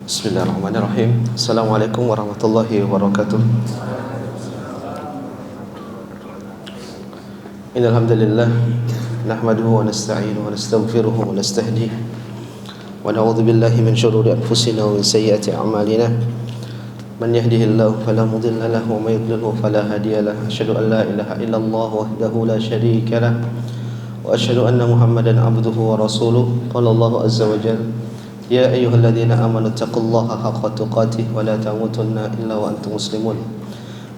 Bismillahirrahmanirrahim. Assalamualaikum warahmatullahi wabarakatuh. Innal hamdalillah nahmaduhu wa nasta'inuhu wa nastaghfiruhu wa nastahdihi wa na'udzu billahi min shururi anfusina wa min sayyiati a'malina. Man yahdihillahu fala mudilla lahu wa may yudlilhu fala hadiya lahu. Asyhadu an la ilaha illallah wahdahu la syarika lahu wa asyhadu anna Muhammadan abduhu wa rasuluhu. Qala Allahu azza wa jalla: Ya ayyuhalladzina amanu taqullaha haqqa tuqatih wa la tamutunna illa wa antum muslimun.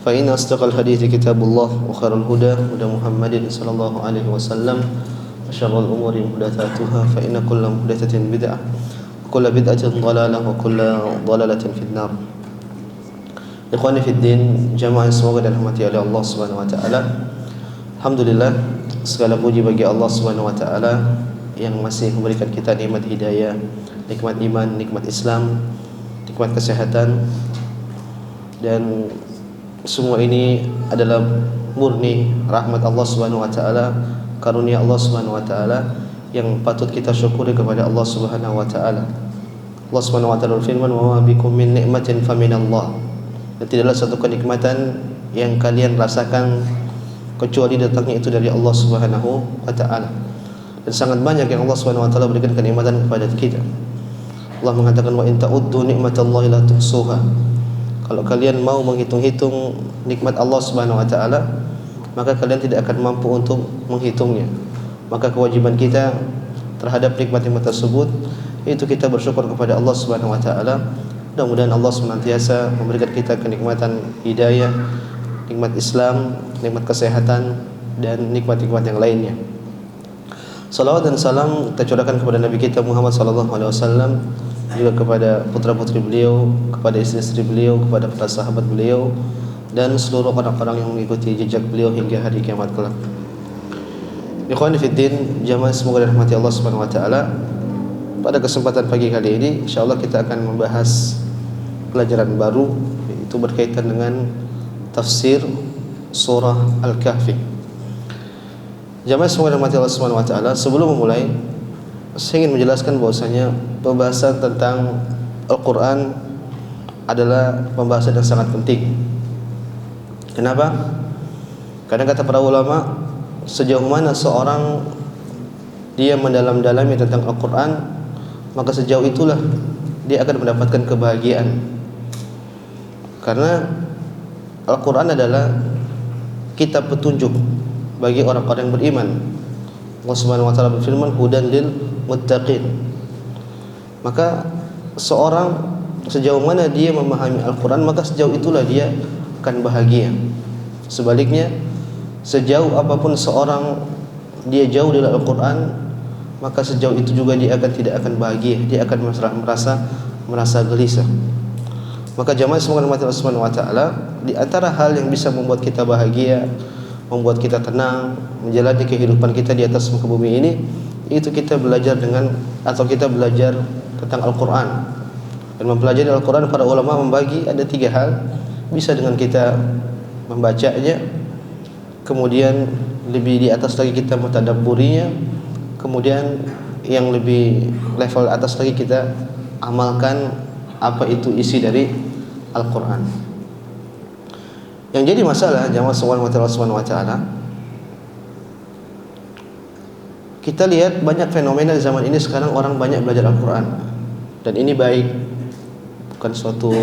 Fa inna asdaqal hadithi kitabullah wa khairal huda huda Muhammadin sallallahu alaihi wasallam wa syarrul umuri muhdatsatuha fa inna kulla muhdatsatin bid'ah wa kulla bid'atin dhalalah wa kulla dhalalatin fid nar. Ikhwani fid din, jamaah semoga dirahmati oleh Allah Subhanahu wa taala. Alhamdulillah, segala puji bagi Allah Subhanahu wa taala yang masih memberikan kita nikmat hidayah, nikmat iman, nikmat Islam, nikmat kesehatan, dan semua ini adalah murni rahmat Allah Subhanahu wa taala, karunia Allah Subhanahu wa taala yang patut kita syukuri kepada Allah Subhanahu wa taala. Allah Subhanahu wa taala berfirman, "Wa ma bikum min ni'matin faminallah." Dan tidaklah satu kenikmatan yang kalian rasakan kecuali datangnya itu dari Allah Subhanahu wa taala. Dan sangat banyak yang Allah Subhanahu wa taala berikan kenikmatan kepada kita. Allah mengatakan, wa in ta'uddu nikmatallahi la tuhsuha. Kalau kalian mau menghitung-hitung nikmat Allah Subhanahu wa taala, maka kalian tidak akan mampu untuk menghitungnya. Maka kewajiban kita terhadap nikmat-nikmat tersebut yaitu kita bersyukur kepada Allah Subhanahu wa taala. Mudah-mudahan Allah senantiasa memberikan kita kenikmatan hidayah, nikmat Islam, nikmat kesehatan, dan nikmat-nikmat yang lainnya. Salawat dan salam kita curahkan kepada Nabi kita Muhammad sallallahu alaihi wasallam, juga kepada putra-putri beliau, kepada istri-istri beliau, kepada para sahabat beliau, dan seluruh orang-orang yang mengikuti jejak beliau hingga hari kiamat kelak. Ikhwani fiddin, jamaah semoga dirahmati Allah Subhanahu wa taala. Pada kesempatan pagi kali ini insyaallah kita akan membahas pelajaran baru, yaitu berkaitan dengan tafsir surah Al-Kahfi. Jamaah semoga dirahmati Allah Subhanahu wa taala. Sebelum memulai, saya ingin menjelaskan bahwasanya pembahasan tentang Al-Qur'an adalah pembahasan yang sangat penting. Kenapa? Karena kata para ulama, sejauh mana seorang dia mendalam-dalami tentang Al-Qur'an, maka sejauh itulah dia akan mendapatkan kebahagiaan. Karena Al-Qur'an adalah kitab petunjuk bagi orang-orang yang beriman. Allah Subhanahu wa taala berfirman, hudan lil muttaqin. Maka seorang sejauh mana dia memahami Al-Qur'an, maka sejauh itulah dia akan bahagia. Sebaliknya, sejauh apapun seorang dia jauh dari Al-Qur'an, maka sejauh itu juga dia tidak akan bahagia, dia akan merasa gelisah. Maka jamaah semoga dirahmati Allah Subhanahu wa taala, di antara hal yang bisa membuat kita bahagia, membuat kita tenang menjalani kehidupan kita di atas muka bumi ini, itu kita belajar belajar tentang Al-Qur'an. Dan mempelajari Al-Qur'an, para ulama membagi ada 3 hal. Bisa dengan kita membacanya, kemudian lebih di atas lagi kita mentadabburinya, kemudian yang lebih level atas lagi kita amalkan apa itu isi dari Al-Qur'an. Yang jadi masalah jamaah subhanahu wa ta'ala, kita lihat banyak fenomena di zaman ini sekarang, orang banyak belajar Al-Quran. Dan ini baik, bukan suatu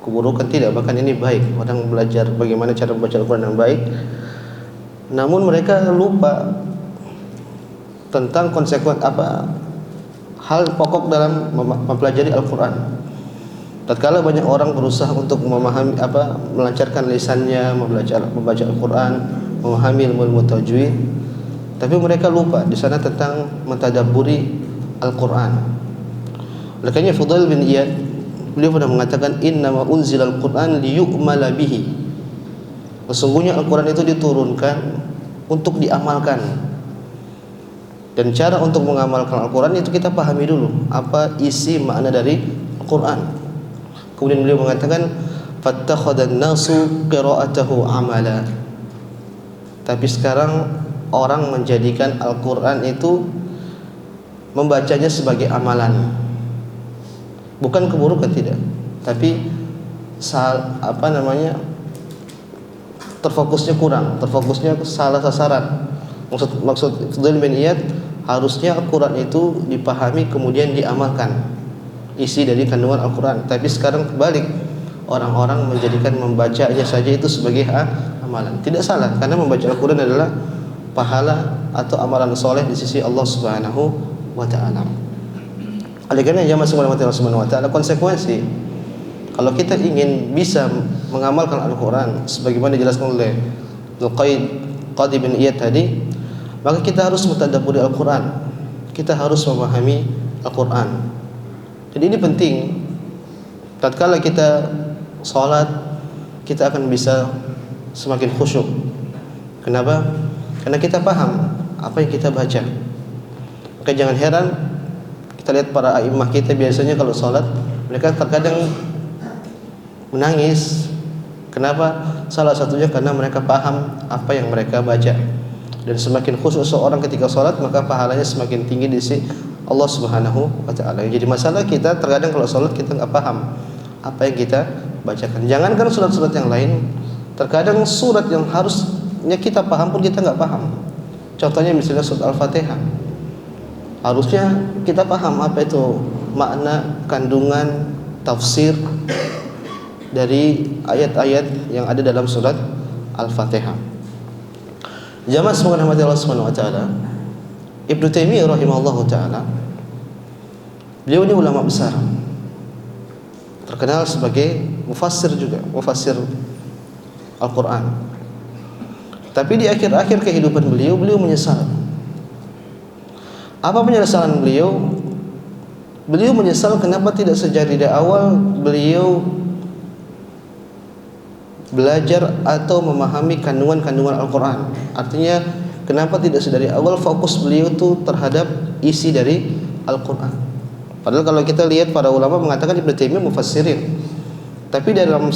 keburukan, tidak, bahkan ini baik. Orang belajar bagaimana cara membaca Al-Quran yang baik. Namun mereka lupa tentang hal pokok dalam mempelajari Al-Quran. Tatkala banyak orang berusaha untuk memahami melancarkan lisannya, membaca Al-Qur'an, memahami ilmu tajwid, tapi mereka lupa di sana tentang mentadabburi Al-Qur'an. Oleh karena Fudail bin Iyad, beliau pernah mengatakan, innama unzilal Qur'an liyu'mala bihi. Sesungguhnya Al-Qur'an itu diturunkan untuk diamalkan. Dan cara untuk mengamalkan Al-Qur'an itu kita pahami dulu apa isi makna dari Al-Qur'an. Kemudian beliau mengatakan, fattakhadhan nasu qira'atahu amala. Tapi sekarang orang menjadikan Al-Qur'an itu membacanya sebagai amalan. Bukan keburukan, tidak, tapi terfokusnya kurang, terfokusnya salah sasaran. Maksud Fudail bin Iyad, harusnya Al-Quran itu dipahami kemudian diamalkan isi dari kandungan Al-Quran. Tapi sekarang kebalik, orang-orang menjadikan membacanya saja itu sebagai amalan. Tidak salah, karena membaca Al-Quran adalah pahala atau amalan soleh di sisi Allah Subhanahu wa Ta'ala. Oleh karena jamaah Allah Subhanahu wa Ta'ala, konsekuensi kalau kita ingin bisa mengamalkan Al-Quran sebagaimana dijelaskan oleh Qadi bin Iyad tadi, maka kita harus mentadabburi Al-Quran, kita harus memahami Al-Quran. Jadi ini penting. Tatkala kita sholat, kita akan bisa semakin khusyuk. Kenapa? Karena kita paham apa yang kita baca. Maka jangan heran, kita lihat para a'immah kita biasanya kalau sholat, mereka terkadang menangis. Kenapa? Salah satunya karena mereka paham apa yang mereka baca. Dan semakin khusyuk seorang ketika sholat, maka pahalanya semakin tinggi di sisi Allah Subhanahu wa Ta'ala. Jadi masalah kita terkadang kalau sholat kita nggak paham apa yang kita bacakan. Jangankan surat-surat yang lain, terkadang surat yang harusnya kita paham pun kita nggak paham. Contohnya misalnya surat Al-Fatihah, harusnya kita paham apa itu makna, kandungan, tafsir dari ayat-ayat yang ada dalam surat Al-Fatihah. Jamaah semoga rahmati Allah Subhanahu wa Ta'ala, Ibnu Taimiyah rahimahullahu taala, beliau ini ulama besar, terkenal sebagai mufassir juga, mufassir Al-Quran. Tapi di akhir-akhir kehidupan beliau menyesal. Apa penyesalan beliau? Beliau menyesal kenapa tidak sejak dari awal beliau belajar atau memahami kandungan-kandungan Al-Quran. Artinya kenapa tidak dari awal fokus beliau itu terhadap isi dari Al-Quran. Padahal kalau kita lihat para ulama mengatakan Ibnu Taimiyah mufassirin, tapi dalam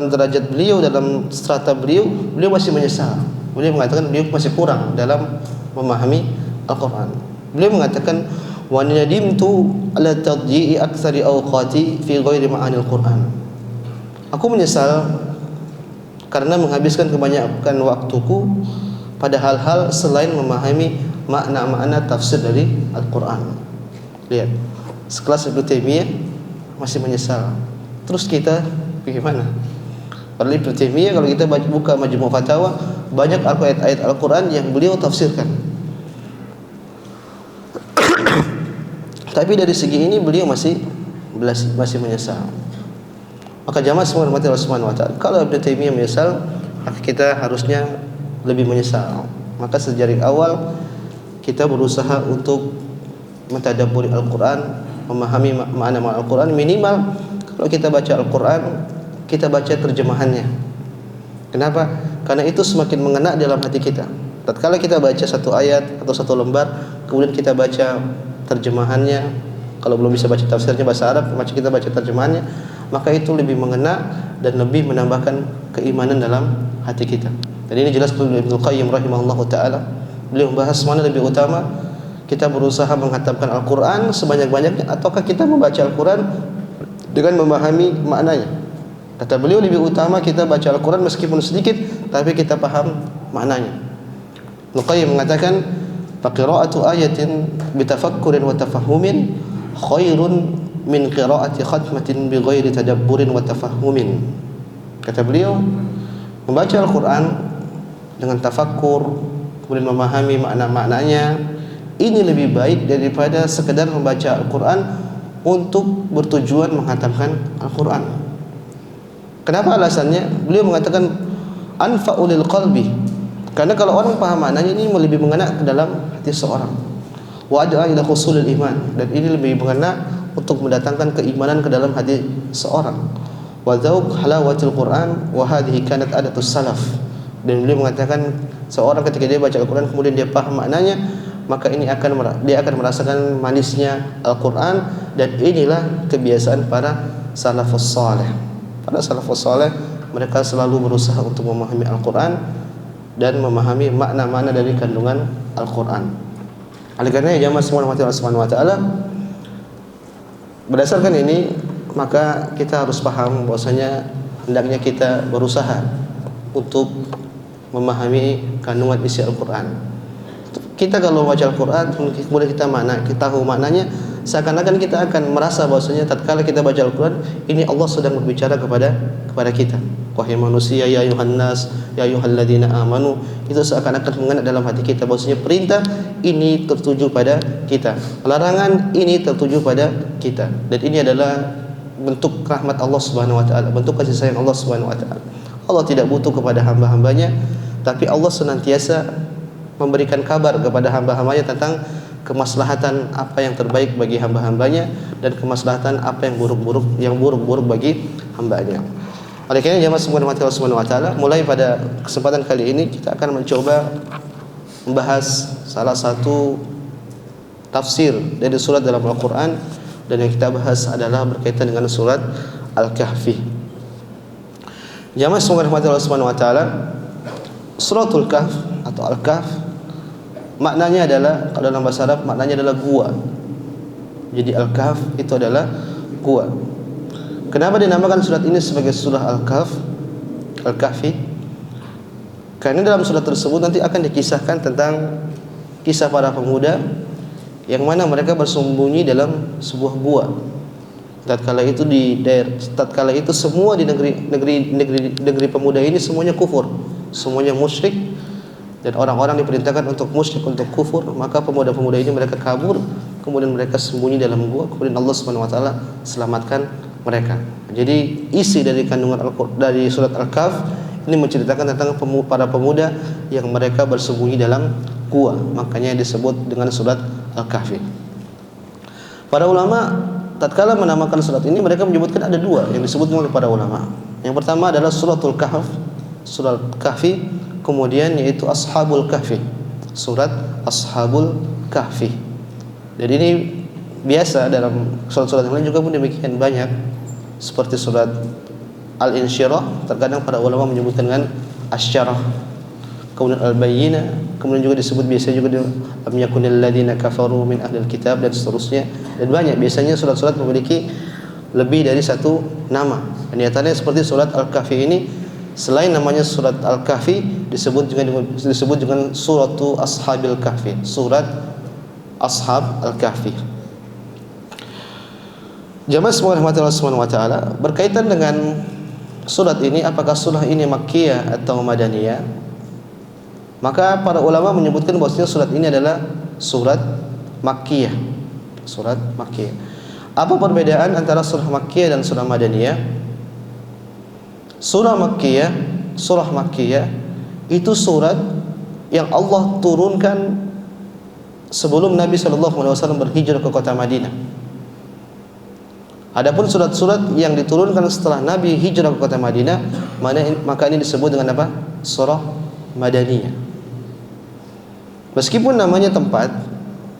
derajat beliau, dalam strata beliau masih menyesal. Beliau mengatakan beliau masih kurang dalam memahami Al-Quran. Beliau mengatakan wa nadimtu ala tadji'i aktsari awqati fi ghairi ma'anil Quran. Aku menyesal karena menghabiskan kebanyakan waktuku pada hal-hal selain memahami makna-makna tafsir dari Al-Quran. Lihat, sekelas Ibnu Taimiyah masih menyesal. Terus kita bagaimana? Padahal Ibnu Taimiyah kalau kita buka Majmu' Fatawa, banyak ayat-ayat Al-Quran yang beliau tafsirkan. Tapi dari segi ini beliau masih menyesal. Maka jamaah semua hormati Allah Subhanahu wa Ta'ala, kalau Ibnu Taimiyah menyesal, maka kita harusnya lebih menyesal. Maka sejak awal kita berusaha untuk mentadabburi Al-Quran, memahami makna Al-Quran. Minimal kalau kita baca Al-Quran, kita baca terjemahannya. Kenapa? Karena itu semakin mengena dalam hati kita. Tatkala kita baca satu ayat atau satu lembar, kemudian kita baca terjemahannya, kalau belum bisa baca tafsirnya bahasa Arab, kita baca terjemahannya, maka itu lebih mengena dan lebih menambahkan keimanan dalam hati kita. Dan ini jelas oleh Ibnu Qayyim rahimahullahu taala. Beliau membahas mana lebih utama, kita berusaha menghatamkan Al-Quran sebanyak-banyaknya ataukah kita membaca Al-Quran dengan memahami maknanya. Kata beliau lebih utama kita baca Al-Quran meskipun sedikit, tapi kita paham maknanya. Ibnu Qayyim mengatakan, faqira'atu ayatin bitafakkurin wa tafahumin khairun min qira'ati khatmatin bighairi tadabburin wa tafahumin. Kata beliau, membaca Al-Quran dengan tafakkur, kemudian memahami makna-maknanya, ini lebih baik daripada sekedar membaca Al-Quran untuk bertujuan menghatamkan Al-Quran. Kenapa alasannya? Beliau mengatakan anfa'u lil qalbi, karena kalau orang paham maknanya ini lebih mengena ke dalam hati seorang. Wa ad'a ila husulil iman, dan ini lebih mengena untuk mendatangkan keimanan ke dalam hati seorang. Wa dzauq halawatil Quran wa hadhihi kanat adatus salaf. Dan beliau mengatakan seorang ketika dia baca Al-Quran kemudian dia paham maknanya, maka dia akan merasakan manisnya Al-Quran, dan inilah kebiasaan para salafus saleh. Para salafus saleh mereka selalu berusaha untuk memahami Al-Quran dan memahami makna-makna dari kandungan Al-Quran. Oleh karena jamaah semua rahmati Allah Subhanahu wa taala, Berdasarkan ini, maka kita harus paham bahwasanya hendaknya kita berusaha untuk memahami kandungan isi Al-Quran. Kita kalau baca Al-Quran, kemudian kita tahu maknanya, seakan-akan kita akan merasa bahwasanya tatkala kita baca Al-Quran, ini Allah sedang berbicara kepada kita. Wahai manusia, ya ayuhan nas, ya ayyuhalladzina amanu. Itu seakan-akan mengena dalam hati kita bahwasanya perintah ini tertuju pada kita, larangan ini tertuju pada kita. Dan ini adalah bentuk rahmat Allah Subhanahu wa taala, bentuk kasih sayang Allah Subhanahu wa taala. Allah tidak butuh kepada hamba-hambanya, tapi Allah senantiasa memberikan kabar kepada hamba-hambanya tentang kemaslahatan apa yang terbaik bagi hamba-hambanya dan kemaslahatan apa yang buruk-buruk bagi hambanya. Oleh karena jemaah semua rahmat Allah Subhanahu wa taala, mulai pada kesempatan kali ini kita akan mencoba membahas salah satu tafsir dari surat dalam Al-Qur'an, dan yang kita bahas adalah berkaitan dengan surat Al-Kahfi. Jemaah semua rahmat Allah Subhanahu wa taala, suratul Kahf atau Al-Kahf maknanya adalah, kalau dalam bahasa Arab maknanya adalah gua. Jadi Al-Kahf itu adalah gua. Kenapa dinamakan surat ini sebagai surah Al-Kahf, Al-Kahfi? Karena dalam surat tersebut nanti akan dikisahkan tentang kisah para pemuda yang mana mereka bersembunyi dalam sebuah gua. Tatkala itu semua di negeri pemuda ini semuanya kufur, semuanya musyrik, dan orang-orang diperintahkan untuk musyrik, untuk kufur. Maka pemuda-pemuda ini mereka kabur, kemudian mereka sembunyi dalam gua, kemudian Allah Subhanahu wa taala selamatkan mereka. Jadi isi dari kandungan dari surat Al-Kahf ini menceritakan tentang para pemuda yang mereka bersembunyi dalam gua, makanya disebut dengan surat Al-Kahfi. Para ulama tatkala menamakan surat ini, mereka menyebutkan ada dua yang disebutkan oleh para ulama. Yang pertama adalah suratul Kahf, surat Kahfi, kemudian yaitu Ashabul Kahfi, surat Ashabul Kahfi. Jadi ini biasa dalam surat-surat yang lain juga pun demikian banyak, seperti surat Al-Insyirah, terkadang para ulama menyebutkan dengan Asy-Syarah, kemudian Al-Bayyinah, kemudian juga disebut biasanya juga lam yakunil ladzina kafaru min ahlil kitab, dan seterusnya. Dan banyak, biasanya surat-surat memiliki lebih dari satu nama. Dan nyatanya seperti surat Al-Kahfi ini, selain namanya surat Al-Kahfi, disebut dengan suratu Ashabil Kahfi, surat Ashab Al-Kahfi. Jamaah semua rahmatullah subhanahu wa ta'ala, berkaitan dengan surat ini, apakah surah ini Makkiyah atau Madaniyah? Maka para ulama menyebutkan bahwasanya surat ini adalah surat Makkiyah, surat Makkiyah. Apa perbedaan antara surah Makkiyah dan surah Madaniyah? Surah Makkiyah itu surat yang Allah turunkan sebelum Nabi SAW berhijrah ke kota Madinah. Adapun surat-surat yang diturunkan setelah Nabi hijrah ke kota Madinah, maka ini disebut dengan apa? Surah Madaniyah. Meskipun namanya tempat,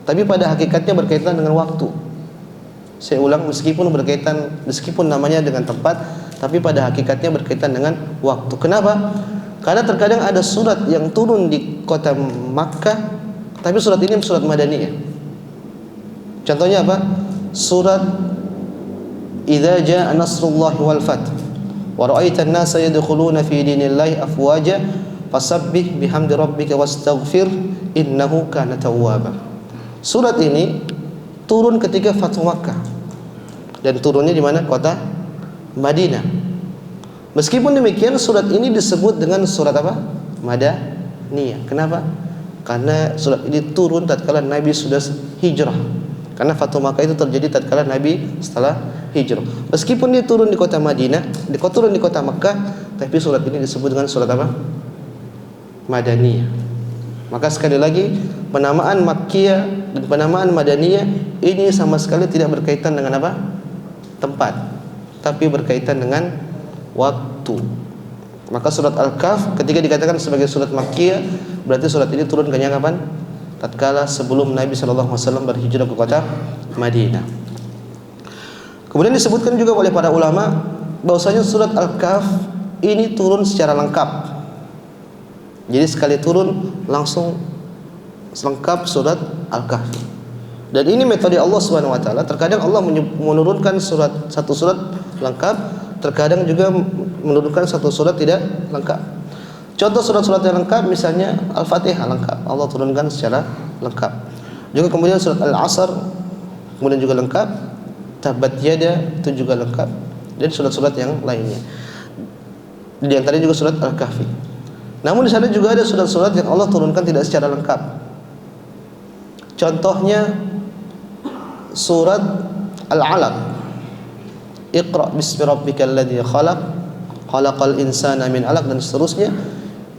tapi pada hakikatnya berkaitan dengan waktu. Saya ulang, meskipun namanya dengan tempat, tapi pada hakikatnya berkaitan dengan waktu. Kenapa? Karena terkadang ada surat yang turun di kota Makkah, tapi surat ini surat Madaniyah. Contohnya apa? Surat Idza jaa nasrullahi wal fath wa ra'aitan nasa yadkhuluna fi dinillahi afwaja fasabbih bihamdi rabbika wastaghfir innahu kana tawwaba. Surat ini turun ketika Fathu Makkah, dan turunnya di mana? Kota Madinah. Meskipun demikian, surat ini disebut dengan surat apa? Madaniyah. Kenapa? Karena surat ini turun tatkala Nabi sudah hijrah. Karena Fathu Makkah itu terjadi tatkala Nabi setelah hijrah. Meskipun dia turun di kota Madinah, turun di kota Makkah, tapi surat ini disebut dengan surat apa? Madaniyah. Maka sekali lagi, penamaan Makkiyah dan penamaan Madaniyah ini sama sekali tidak berkaitan dengan apa? Tempat, tapi berkaitan dengan waktu. Maka surat Al-Kahf ketika dikatakan sebagai surat Makkiyah, berarti surat ini turun kenyang kapan? Tatkala sebelum Nabi SAW berhijrah ke kota Madinah. Kemudian disebutkan juga oleh para ulama bahwasanya surat Al-Kahf ini turun secara lengkap. Jadi sekali turun langsung lengkap surat Al-Kahf. Dan ini metode Allah Subhanahu wa taala. Terkadang Allah menurunkan satu surat lengkap, terkadang juga menurunkan satu surat tidak lengkap. Contoh surat-surat yang lengkap misalnya Al-Fatihah lengkap, Allah turunkan secara lengkap. Juga kemudian surat Al-Asr kemudian juga lengkap, Tabbat Yada itu juga lengkap, dan surat-surat yang lainnya. Di antaranya juga surat Al-Kahfi. Namun di sana juga ada surat-surat yang Allah turunkan tidak secara lengkap. Contohnya surat Al-Alaq, Iqra bismi rabbikal ladzi khalaq, khalaqal insana min 'alaq, dan seterusnya.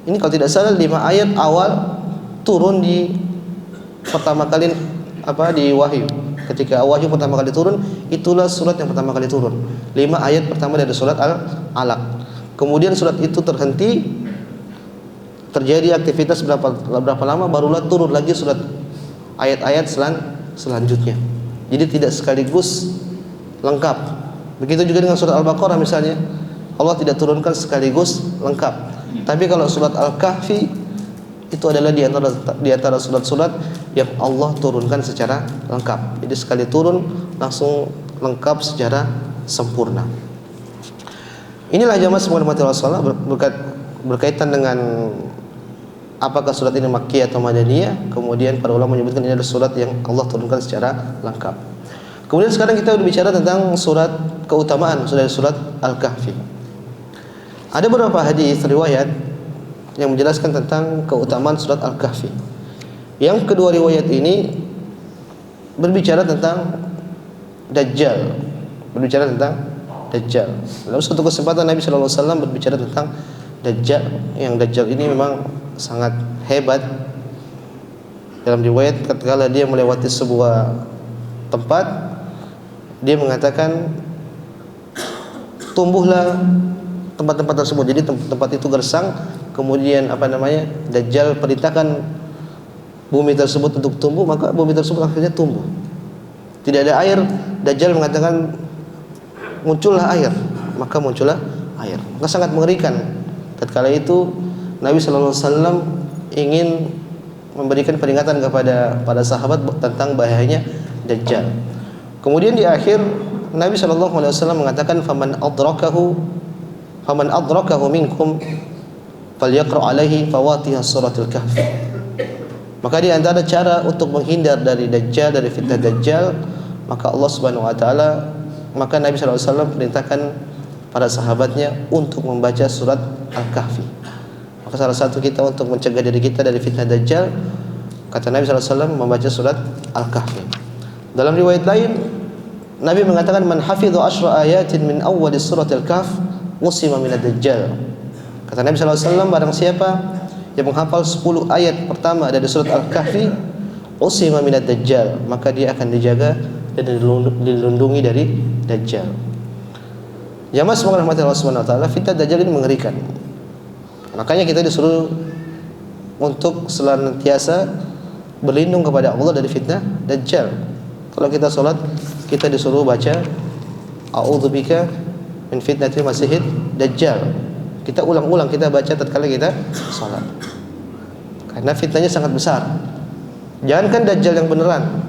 Ini kalau tidak salah 5 ayat awal turun di pertama kali di wahyu. Ketika wahyu pertama kali turun, itulah surat yang pertama kali turun. 5 ayat pertama dari surat Al-Alaq. Kemudian surat itu terhenti, terjadi aktivitas berapa lama, barulah turun lagi surat ayat-ayat selanjutnya. Jadi tidak sekaligus lengkap. Begitu juga dengan surat Al-Baqarah misalnya, Allah tidak turunkan sekaligus lengkap. Tapi kalau surat Al-Kahfi itu adalah di antara surat-surat yang Allah turunkan secara lengkap. Jadi sekali turun langsung lengkap secara sempurna. Inilah jamaah semua umat Rasulullah berkaitan dengan apakah surat ini Makkiyah atau Madaniyah. Kemudian para ulama menyebutkan ini adalah surat yang Allah turunkan secara lengkap. Kemudian sekarang kita berbicara tentang surat keutamaan surat Al-Kahfi. Ada beberapa hadis riwayat yang menjelaskan tentang keutamaan surat Al-Kahfi. Yang kedua riwayat ini berbicara tentang Dajjal. Dalam suatu kesempatan Nabi sallallahu alaihi wasallam berbicara tentang Dajjal. Yang Dajjal ini memang sangat hebat. Dalam riwayat ketika dia melewati sebuah tempat, dia mengatakan tumbuhlah tempat-tempat tersebut. Jadi tempat itu gersang. Kemudian Dajjal perintahkan bumi tersebut untuk tumbuh, maka bumi tersebut akhirnya tumbuh. Tidak ada air, Dajjal mengatakan muncullah air, maka muncullah air. Maka sangat mengerikan. Tatkala itu Nabi sallallahu alaihi wasallam ingin memberikan peringatan kepada para sahabat tentang bahayanya Dajjal. Kemudian di akhir Nabi sallallahu alaihi wasallam mengatakan faman adrakahu minkum falyaqra alaihi fawatiha suratul kahf. Maka di antara cara untuk menghindar dari Dajjal, dari fitnah Dajjal, maka Allah Subhanahu wa taala, maka Nabi sallallahu alaihi wasallam perintahkan para sahabatnya untuk membaca surat Al-Kahfi. Maka salah satu kita untuk mencegah diri kita dari fitnah Dajjal, kata Nabi sallallahu alaihi wasallam, membaca surat Al-Kahfi. Dalam riwayat lain Nabi mengatakan man hafidha 10 ayatin min awwal surat Al-Kahf usima min ad-Dajjal. Kata Nabi sallallahu alaihi wasallam, barang siapa yang menghafal 10 ayat pertama dari surat Al-Kahfi usima min ad-Dajjal, maka dia akan dijaga dan dilindungi dari Dajjal. Jamaah semoga rahmat Allah Subhanahu wa taala, fitnah Dajjal ini mengerikan. Makanya kita disuruh untuk senantiasa berlindung kepada Allah dari fitnah Dajjal. Kalau kita sholat, kita disuruh baca a'udzubika min fitnatil masihid Dajjal. Kita ulang-ulang kita baca tatkala kita sholat, karena fitnahnya sangat besar. Jangankan Dajjal yang beneran,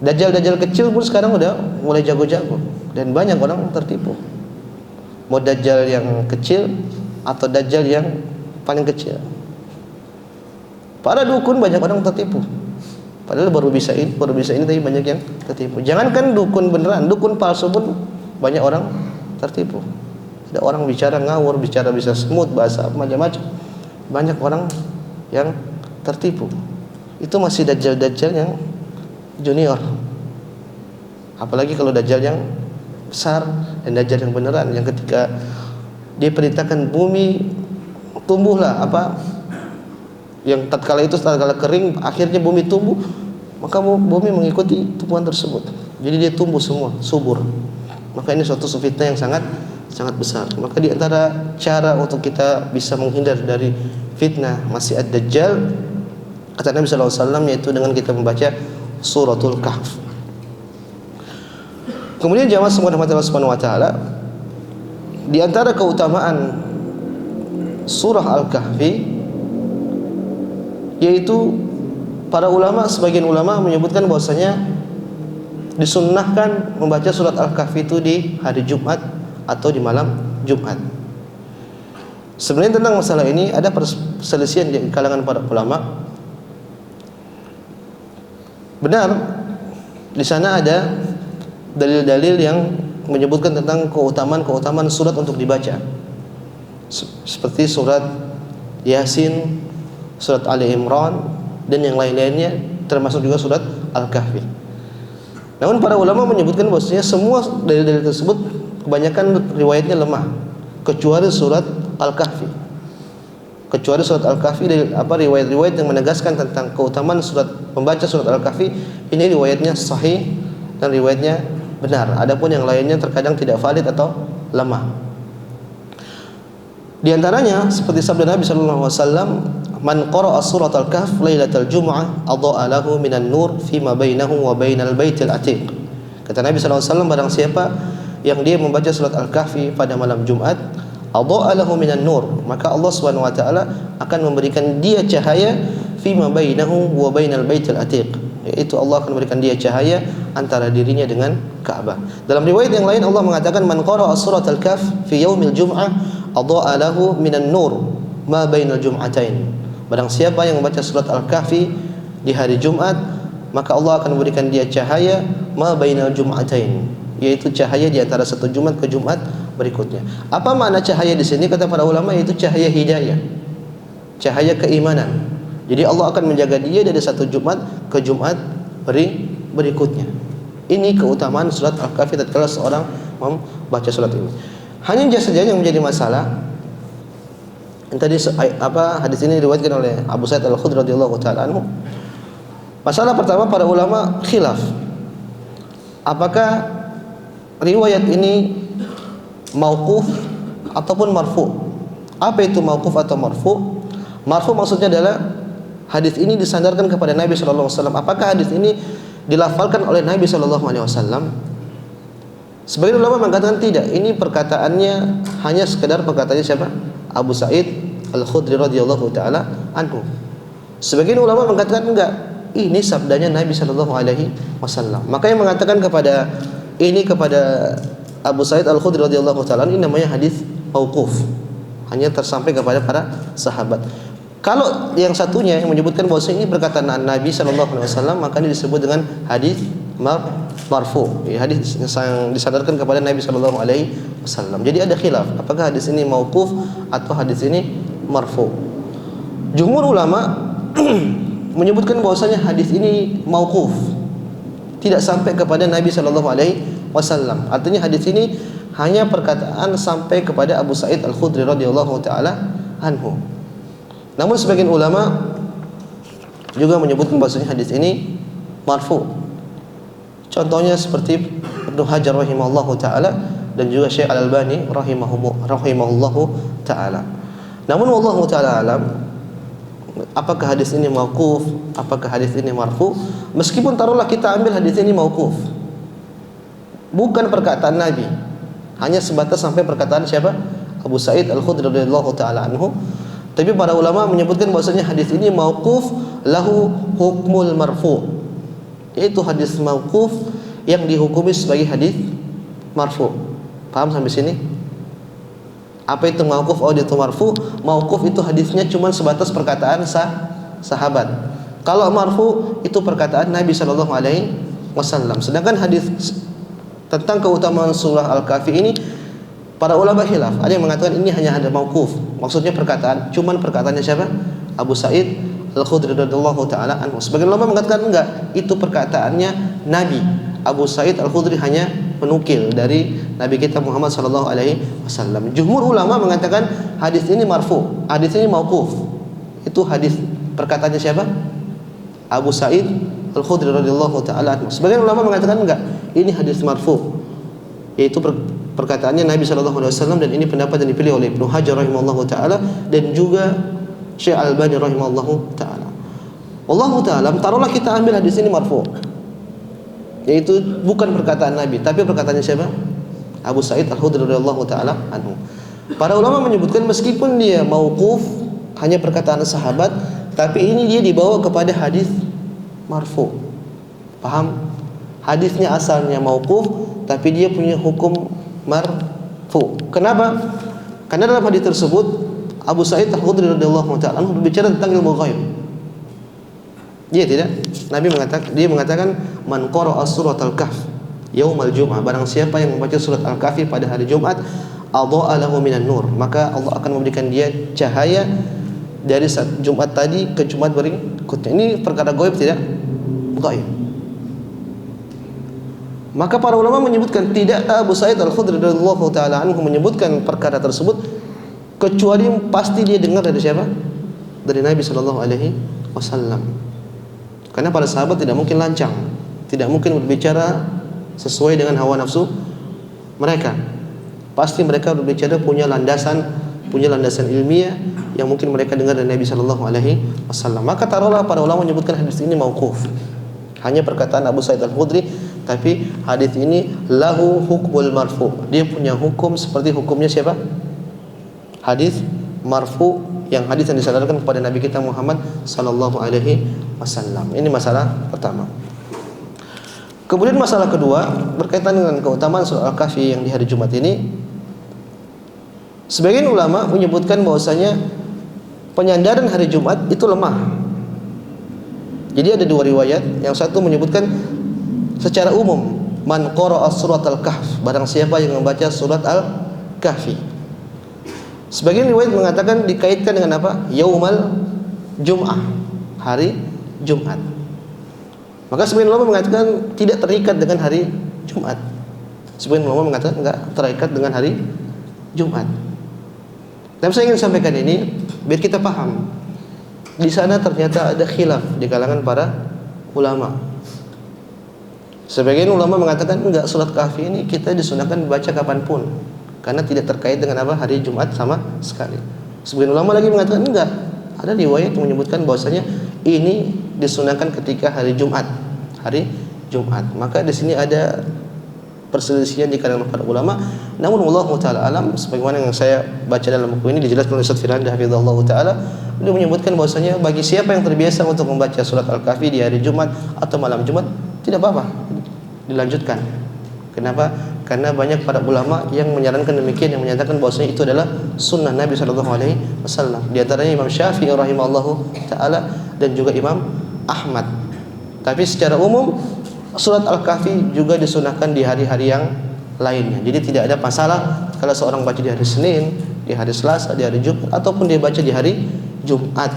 Dajjal kecil pun sekarang udah mulai jago-jago dan banyak orang tertipu. Mau Dajjal yang kecil atau Dajjal yang paling kecil, para dukun banyak orang tertipu. Padahal baru bisa ini tapi banyak yang tertipu. Jangankan dukun beneran, dukun palsu pun banyak orang tertipu. Ada orang bicara ngawur, bicara bisa semut, bahasa macam-macam. Banyak orang yang tertipu. Itu masih Dajjal yang junior. Apalagi kalau Dajjal yang besar dan Dajjal yang beneran, yang ketika dia perintahkan bumi tumbuhlah yang tatkala kering, akhirnya bumi tumbuh, maka bumi mengikuti tumbuhan tersebut. Jadi dia tumbuh semua, subur. Maka ini suatu fitnah yang sangat besar. Maka di antara cara untuk kita bisa menghindar dari fitnah Masih ad-Dajjal, kata Nabi sallallahu alaihi wasallam, yaitu dengan kita membaca suratul Kahf. Kemudian jamaah semua rahmat Allah Subhanahu wa taala, di antara keutamaan surah Al-Kahfi yaitu para ulama, sebagian ulama menyebutkan bahwasanya disunnahkan membaca surat Al-Kahfi itu di hari Jumat atau di malam Jumat. Sebenarnya tentang masalah ini ada perselisihan di kalangan para ulama. Benar, di sana ada dalil-dalil yang menyebutkan tentang keutamaan surat untuk dibaca, seperti surat Yasin, surat Ali Imran, dan yang lain-lainnya, termasuk juga surat Al-Kahfi. Namun para ulama menyebutkan bahwasanya semua dalil-dalil tersebut kebanyakan riwayatnya lemah, kecuali surat Al-Kahfi. Kecuali surat Al-Kahfi, dari riwayat-riwayat yang menegaskan tentang keutamaan membaca surat Al-Kahfi, ini riwayatnya sahih dan riwayatnya benar. Adapun yang lainnya terkadang tidak valid atau lemah. Di antaranya seperti sabda Nabi sallallahu alaihi wasallam, "Man qara'a surat Al-Kahf lailatal jum'ah adha'a lahu minan nur fima bainahu wa bainal baitil atiq." Kata Nabi sallallahu alaihi wasallam, barang siapa yang dia membaca surat Al-Kahfi pada malam Jumat, adha'a lahu minan nur, maka Allah Subhanahu wa taala akan memberikan dia cahaya fima bainahu wa bainal baitil atiq, yaitu Allah akan memberikan dia cahaya antara dirinya dengan Ka'bah. Dalam riwayat yang lain Allah mengatakan, "Man qara'a surat Al-Kahf fi yaumil jum'ah adha'a lahu minan nur ma bainal jum'atain." Barang siapa yang membaca surat Al-Kahfi di hari Jumat, maka Allah akan memberikan dia cahaya ma bainal jum'atain, yaitu cahaya di antara satu Jumat ke Jumat berikutnya. Apa makna cahaya di sini? Kata para ulama, yaitu cahaya hidayah, cahaya keimanan. Jadi Allah akan menjaga dia dari satu Jumat ke Jumat berikutnya. Ini keutamaan surat Al-Kahfi tatkala seorang membaca surat ini. Hanya saja yang menjadi masalah, yang tadi hadis ini diriwayatkan oleh Abu Sa'id Al-Khudri radhiyallahu taala anhu. Masalah pertama, para ulama khilaf apakah riwayat ini mauquf ataupun marfu. Apa itu mauquf atau marfu? Marfu maksudnya adalah hadis ini disandarkan kepada Nabi sallallahu alaihi wasallam. Apakah hadis ini dilafalkan oleh Nabi sallallahu alaihi wasallam? Sebagian ulama mengatakan tidak, ini perkataannya hanya sekedar perkataannya siapa? Abu Sa'id Al-Khudri radhiyallahu taala anhu. Sebagian ulama mengatakan enggak, ini sabdanya Nabi sallallahu alaihi wasallam. Maka yang mengatakan kepada Abu Sa'id Al-Khudri radhiyallahu taala ini namanya hadis mauquf, hanya tersampai kepada para sahabat. Kalau yang satunya yang menyebutkan bahwa ini perkataan Nabi sallallahu alaihi wasallam, maka ini disebut dengan hadis marfu, hadis yang disandarkan kepada Nabi sallallahu alaihi wasallam. Jadi ada khilaf, apakah hadis ini mauquf atau hadis ini marfu. Jumhur ulama menyebutkan bahwasanya hadis ini mauquf, tidak sampai kepada Nabi sallallahu alaihi wasallam. Artinya hadis ini hanya perkataan sampai kepada Abu Sa'id Al-Khudri radhiyallahu taala anhu. Namun sebagian ulama juga menyebutkan bahwasanya hadis ini marfu. Contohnya seperti Ibnu Hajar rahimahullahu taala dan juga Syekh Al-Albani rahimahullahu taala. Namun wallahu taala alam, apakah hadis ini mauquf, apakah hadis ini marfu? Meskipun taruhlah kita ambil hadis ini mauquf, bukan perkataan Nabi, hanya sebatas sampai perkataan siapa? Abu Sa'id Al-Khudri radhiyallahu taala anhu. Tapi para ulama menyebutkan bahwasanya hadis ini mauquf lahu hukmul marfu, yaitu hadis mauquf yang dihukumi sebagai hadis marfu. Paham sampai sini? Apa itu mauquf? Oh, itu marfu. Mauquf itu hadisnya cuma sebatas perkataan sahabat. Kalau marfu itu perkataan Nabi sallallahu alaihi wasallam. Sedangkan hadis tentang keutamaan surah Al-Kahfi ini para ulama khilaf. Ada yang mengatakan ini hanya ada mauquf, maksudnya perkataan, cuman perkataannya siapa? Abu Sa'id Al-Khudri radhiyallahu taala anhu. Sebagian ulama mengatakan enggak, itu perkataannya Nabi. Abu Sa'id Al-Khudri hanya menukil dari Nabi kita Muhammad sallallahu alaihi wasallam. Jumhur ulama mengatakan hadis ini marfu, hadis ini mauquf. Itu hadis perkataannya siapa? Abu Sa'id Al-Khudri radhiyallahu taala anhu. Sebagian ulama mengatakan enggak, ini hadis marfu, yaitu perkataannya Nabi sallallahu alaihi wasallam, dan ini pendapat yang dipilih oleh Ibnu Hajar rahimahullahu taala dan juga Syekh Al-Albani rahimahullahu taala. Wallahu taala, taruhlah kita ambil hadis ini marfu, yaitu bukan perkataan Nabi tapi perkataannya siapa? Abu Sa'id Al-Khudri radhiyallahu taala anhu. Para ulama menyebutkan meskipun dia mauquf, hanya perkataan sahabat, tapi ini dia dibawa kepada hadis marfu. Paham? Hadisnya asalnya mauquf tapi dia punya hukum marfu. Kenapa? Karena dalam hadis tersebut Abu Sa'id Al-Khudri radhiyallahu ta'ala berbicara tentang ilmu ghaib. Dia tidak. Dia mengatakan man qara'a surat al-kahf yaumal jum'ah, barang siapa yang membaca surat al-kahfi pada hari Jumat, adha'a lahu minan nur, maka Allah akan memberikan dia cahaya dari saat Jumat tadi ke Jumat berikutnya. Ini perkara ghaib tidak? Ghaib. Maka para ulama menyebutkan tidak Abu Sa'id Al-Khudri radhiyallahu ta'ala anhu menyebutkan perkara tersebut kecuali pasti dia dengar dari siapa? Dari Nabi sallallahu alaihi wasallam. Karena para sahabat tidak mungkin lancang, tidak mungkin berbicara sesuai dengan hawa nafsu mereka. Pasti mereka berbicara punya landasan ilmiah yang mungkin mereka dengar dari Nabi sallallahu alaihi wasallam. Maka taruhlah para ulama menyebutkan hadis ini mauquf. Hanya perkataan Abu Sa'id Al-Khudri, tapi hadis ini lahu hukmul marfu. Dia punya hukum seperti hukumnya siapa? Hadis marfu, yang hadis yang disandarkan kepada Nabi kita Muhammad sallallahu alaihi wasallam. Ini masalah pertama. Kemudian masalah kedua berkaitan dengan keutamaan surah Al-Kahfi yang di hari Jumat ini. Sebagian ulama menyebutkan bahwasanya penyandaran hari Jumat itu lemah. Jadi ada dua riwayat. Yang satu menyebutkan secara umum man qara'a surat al-kahf, barang siapa yang membaca surat al-kahfi. Sebagian riwayat mengatakan dikaitkan dengan apa? Yaumal Jum'ah, hari Jumat. Maka sebagian ulama mengatakan tidak terikat dengan hari Jumat. Sebagian ulama mengatakan enggak, terikat dengan hari Jumat. Tapi saya ingin sampaikan ini biar kita paham. Di sana ternyata ada khilaf di kalangan para ulama. Sebagian ulama mengatakan enggak, surat Kahfi ini kita disunahkan baca kapanpun karena tidak terkait dengan apa? Hari Jumat sama sekali. Sebagian ulama lagi mengatakan enggak. Ada riwayat yang menyebutkan bahwasanya ini disunahkan ketika hari Jumat. Hari Jumat. Maka di sini ada perselisihan di kalangan para ulama. Namun Allah taala alam, sebagaimana yang saya baca dalam buku ini dijelaskan oleh Ustaz Firanda hafizallahu taala, beliau menyebutkan bahwasanya bagi siapa yang terbiasa untuk membaca surat Al-Kahfi di hari Jumat atau malam Jumat tidak apa-apa, dilanjutkan. Kenapa? Karena banyak para ulama yang menyarankan demikian, yang menyatakan bahwasanya itu adalah sunnah Nabi sallallahu alaihi wasallam. Di antaranya Imam Syafi'i rahimahullahu taala dan juga Imam Ahmad. Tapi secara umum surat Al-Kahfi juga disunahkan di hari-hari yang lainnya. Jadi tidak ada masalah kalau seorang baca di hari Senin, di hari Selasa, di hari Jumat, ataupun dia baca di hari Jumat,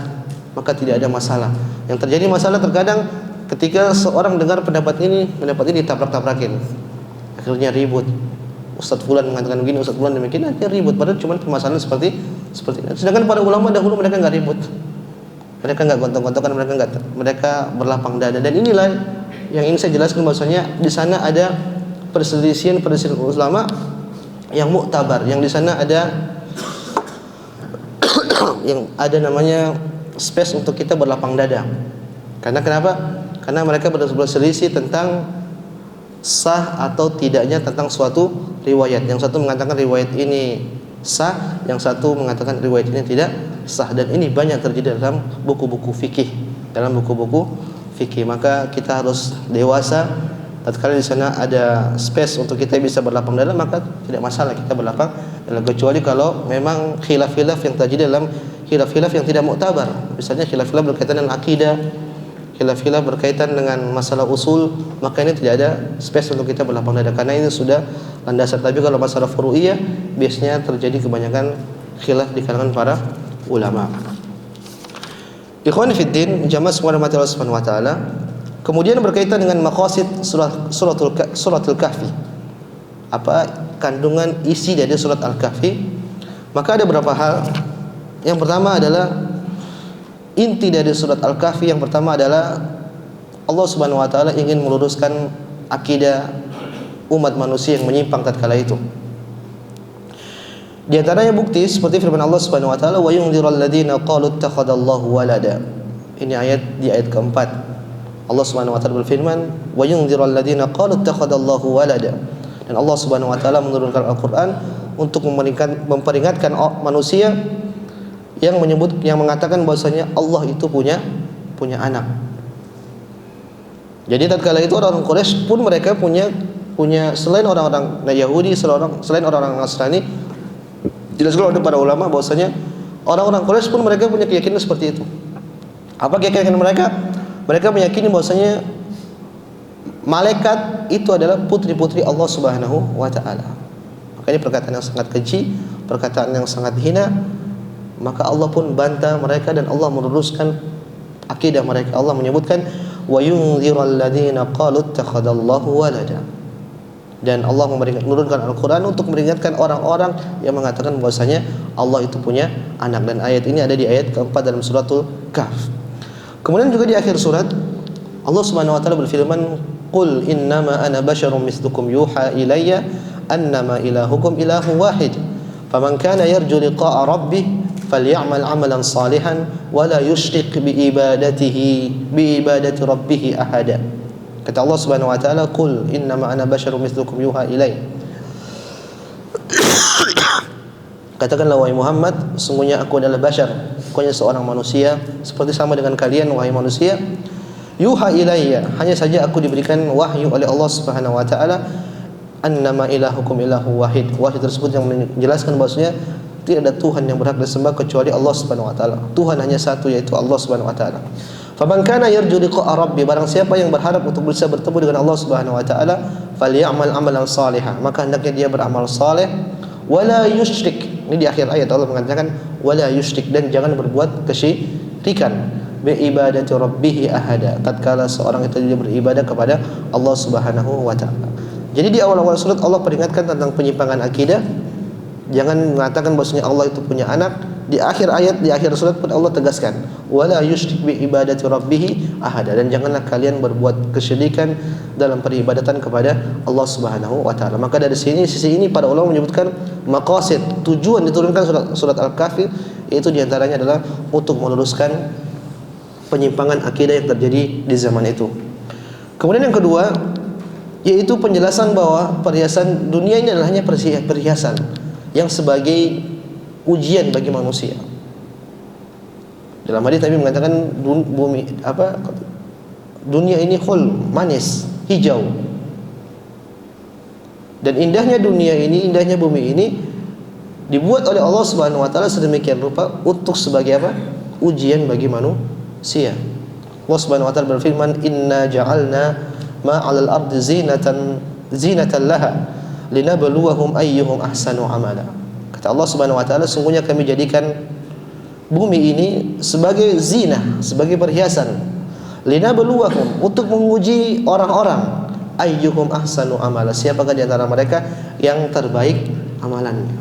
maka tidak ada masalah. Yang terjadi masalah terkadang ketika seorang dengar pendapat ini ditabrak-tabrakin, akhirnya ribut. Ustaz Fulan mengatakan begini, Ustaz Fulan demikian, akhirnya ribut. Padahal cuma permasalahan seperti ini. Sedangkan para ulama dahulu mereka enggak ribut, mereka enggak gontok-gontokan, mereka berlapang dada. Dan inilah yang ingin saya jelaskan, bahwasanya di sana ada perselisihan ulama yang muktabar, yang di sana ada yang ada namanya space untuk kita berlapang dada. Karena kenapa? Karena mereka berselisih tentang sah atau tidaknya tentang suatu riwayat. Yang satu mengatakan riwayat ini sah, yang satu mengatakan riwayat ini tidak sah. Dan ini banyak terjadi dalam buku-buku fikih, maka kita harus dewasa. Tatkala di sana ada space untuk kita bisa berlapang dada, maka tidak masalah kita berlapang dada, kecuali kalau memang khilaf-khilaf yang terjadi dalam khilaf-khilaf yang tidak muktabar. Misalnya khilaf-khilaf berkaitan dengan akidah, khilaf-khilaf berkaitan dengan masalah usul, maka ini tidak ada space untuk kita berlapang dada karena ini sudah landasan. Tapi kalau masalah furu'iyah biasanya terjadi kebanyakan khilaf di kalangan para ulama. Ikhwan fiddin, jamaah semua rahmati Allah Subhanahu wa taala. Kemudian berkaitan dengan maqasid suratul Kahfi. Apa kandungan isi dari surat Al-Kahfi? Maka ada beberapa hal. Yang pertama adalah inti dari surat Al-Kahfi, yang pertama adalah Allah Subhanahu wa taala ingin meluruskan akidah umat manusia yang menyimpang tatkala itu. Di antaranya bukti seperti firman Allah Subhanahu wa taala, wa yunzirul ladzina qalu ittakhadallahu walada. Ini di ayat keempat. Allah Subhanahu wa taala berfirman, wa yunzirul ladzina qalu ittakhadallahu walada. Dan Allah Subhanahu wa taala menurunkan Al-Qur'an untuk memperingatkan manusia yang mengatakan bahwasanya Allah itu punya anak. Jadi tatkala itu orang-orang Quraisy pun mereka punya selain orang-orang Yahudi, selain orang-orang Nasrani, dijelaskan oleh para ulama bahwasanya orang-orang Quraisy pun mereka punya keyakinan seperti itu. Apa keyakinan mereka? Mereka meyakini bahwasanya malaikat itu adalah putri-putri Allah Subhanahu wa taala. Maka ini perkataan yang sangat keji, perkataan yang sangat hina. Maka Allah pun bantah mereka dan Allah meluruskan akidah mereka. Allah menyebutkan wa yunziral ladzina qalu ittakhadallahu walada. Dan Allah menurunkan Al-Quran untuk memperingatkan orang-orang yang mengatakan bahwasanya Allah itu punya anak. Dan ayat ini ada di ayat keempat dalam suratul Kahf. Kemudian juga di akhir surat Allah Subhanahu wa taala berfirman, "Qul innama ana basyarum mithlukum yuha ilayya annama ilahukum ilahu wahid. Faman kana yarju liqa'a rabbih falyamal 'amalan salihan wa la yusyrik bi ibadati rabbih ahada." Kata Allah Subhanahu wa taala, "Qul innama ana basyarum mithlukum yuha ilayya." Katakanlah wahai Muhammad, sungguhnya aku adalah bashar, aku hanya seorang manusia seperti sama dengan kalian wahai manusia. Yuha ilayya, hanya saja aku diberikan wahyu oleh Allah Subhanahu wa taala, annama ilahukum ilahu wahid. Wahyu tersebut yang menjelaskan bahwasanya tidak ada Tuhan yang berhak disembah kecuali Allah Subhanahu wa taala. Tuhan hanya satu, yaitu Allah Subhanahu wa taala. Faman kana yarju liqa'a rabbi, barang siapa yang berharap untuk bisa bertemu dengan Allah Subhanahu wa taala, falyamal amalan salihah, maka hendaknya dia beramal saleh, wala yusyrik. Ini di akhir ayat Allah mengatakan wala yusyrik, dan jangan berbuat kesyirikan bi ibadati rabbih ahada, tatkala seorang itu dia beribadah kepada Allah Subhanahu wa taala. Jadi di awal-awal surat Allah peringatkan tentang penyimpangan akidah. Jangan mengatakan bahwasanya Allah itu punya anak. Di akhir ayat, di akhir surat pun Allah tegaskan wala yusyrik bi ibadati rabbih ahada, dan janganlah kalian berbuat kesyirikan dalam peribadatan kepada Allah Subhanahu wa taala. Maka dari sisi ini para ulama menyebutkan maqasid, tujuan diturunkan surat Al-Kahfi, yaitu diantaranya adalah untuk meluruskan penyimpangan akidah yang terjadi di zaman itu. Kemudian yang kedua, yaitu penjelasan bahwa perhiasan dunia ini adalah hanya perhiasan yang sebagai ujian bagi manusia. Dalam hadis Nabi mengatakan dunia ini khul, manis, hijau. Dan indahnya dunia ini, indahnya bumi ini dibuat oleh Allah Subhanahu wa taala sedemikian rupa untuk sebagai apa? Ujian bagi manusia. Allah Subhanahu wa taala berfirman, "Inna ja'alna ma 'alal ardi zinatan laha linabluwahum ayyuhum ahsanu amala." Kata Allah Subhanahu wa taala, sungguhnya kami jadikan bumi ini sebagai zina, sebagai perhiasan, linabluwahum, untuk menguji orang-orang, ayyuhum ahsanu amala, siapakah di antara mereka yang terbaik amalannya.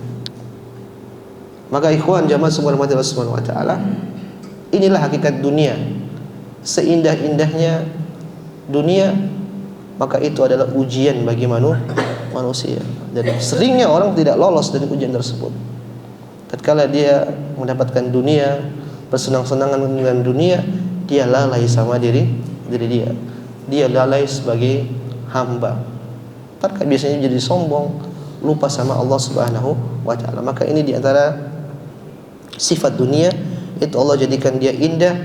Maka ikhwan jamaah semua rahmati Allah Subhanahu wa taala, inilah hakikat dunia. Seindah-indahnya dunia, maka itu adalah ujian bagi manusia. Dan seringnya orang tidak lolos dari ujian tersebut. Tatkala dia mendapatkan dunia, bersenang-senangan dengan dunia, dia lalai sama diri dia. Dia lalai sebagai hamba. Tatkala biasanya jadi sombong, lupa sama Allah Subhanahu wa taala. Maka ini di antara sifat dunia, itu Allah jadikan dia indah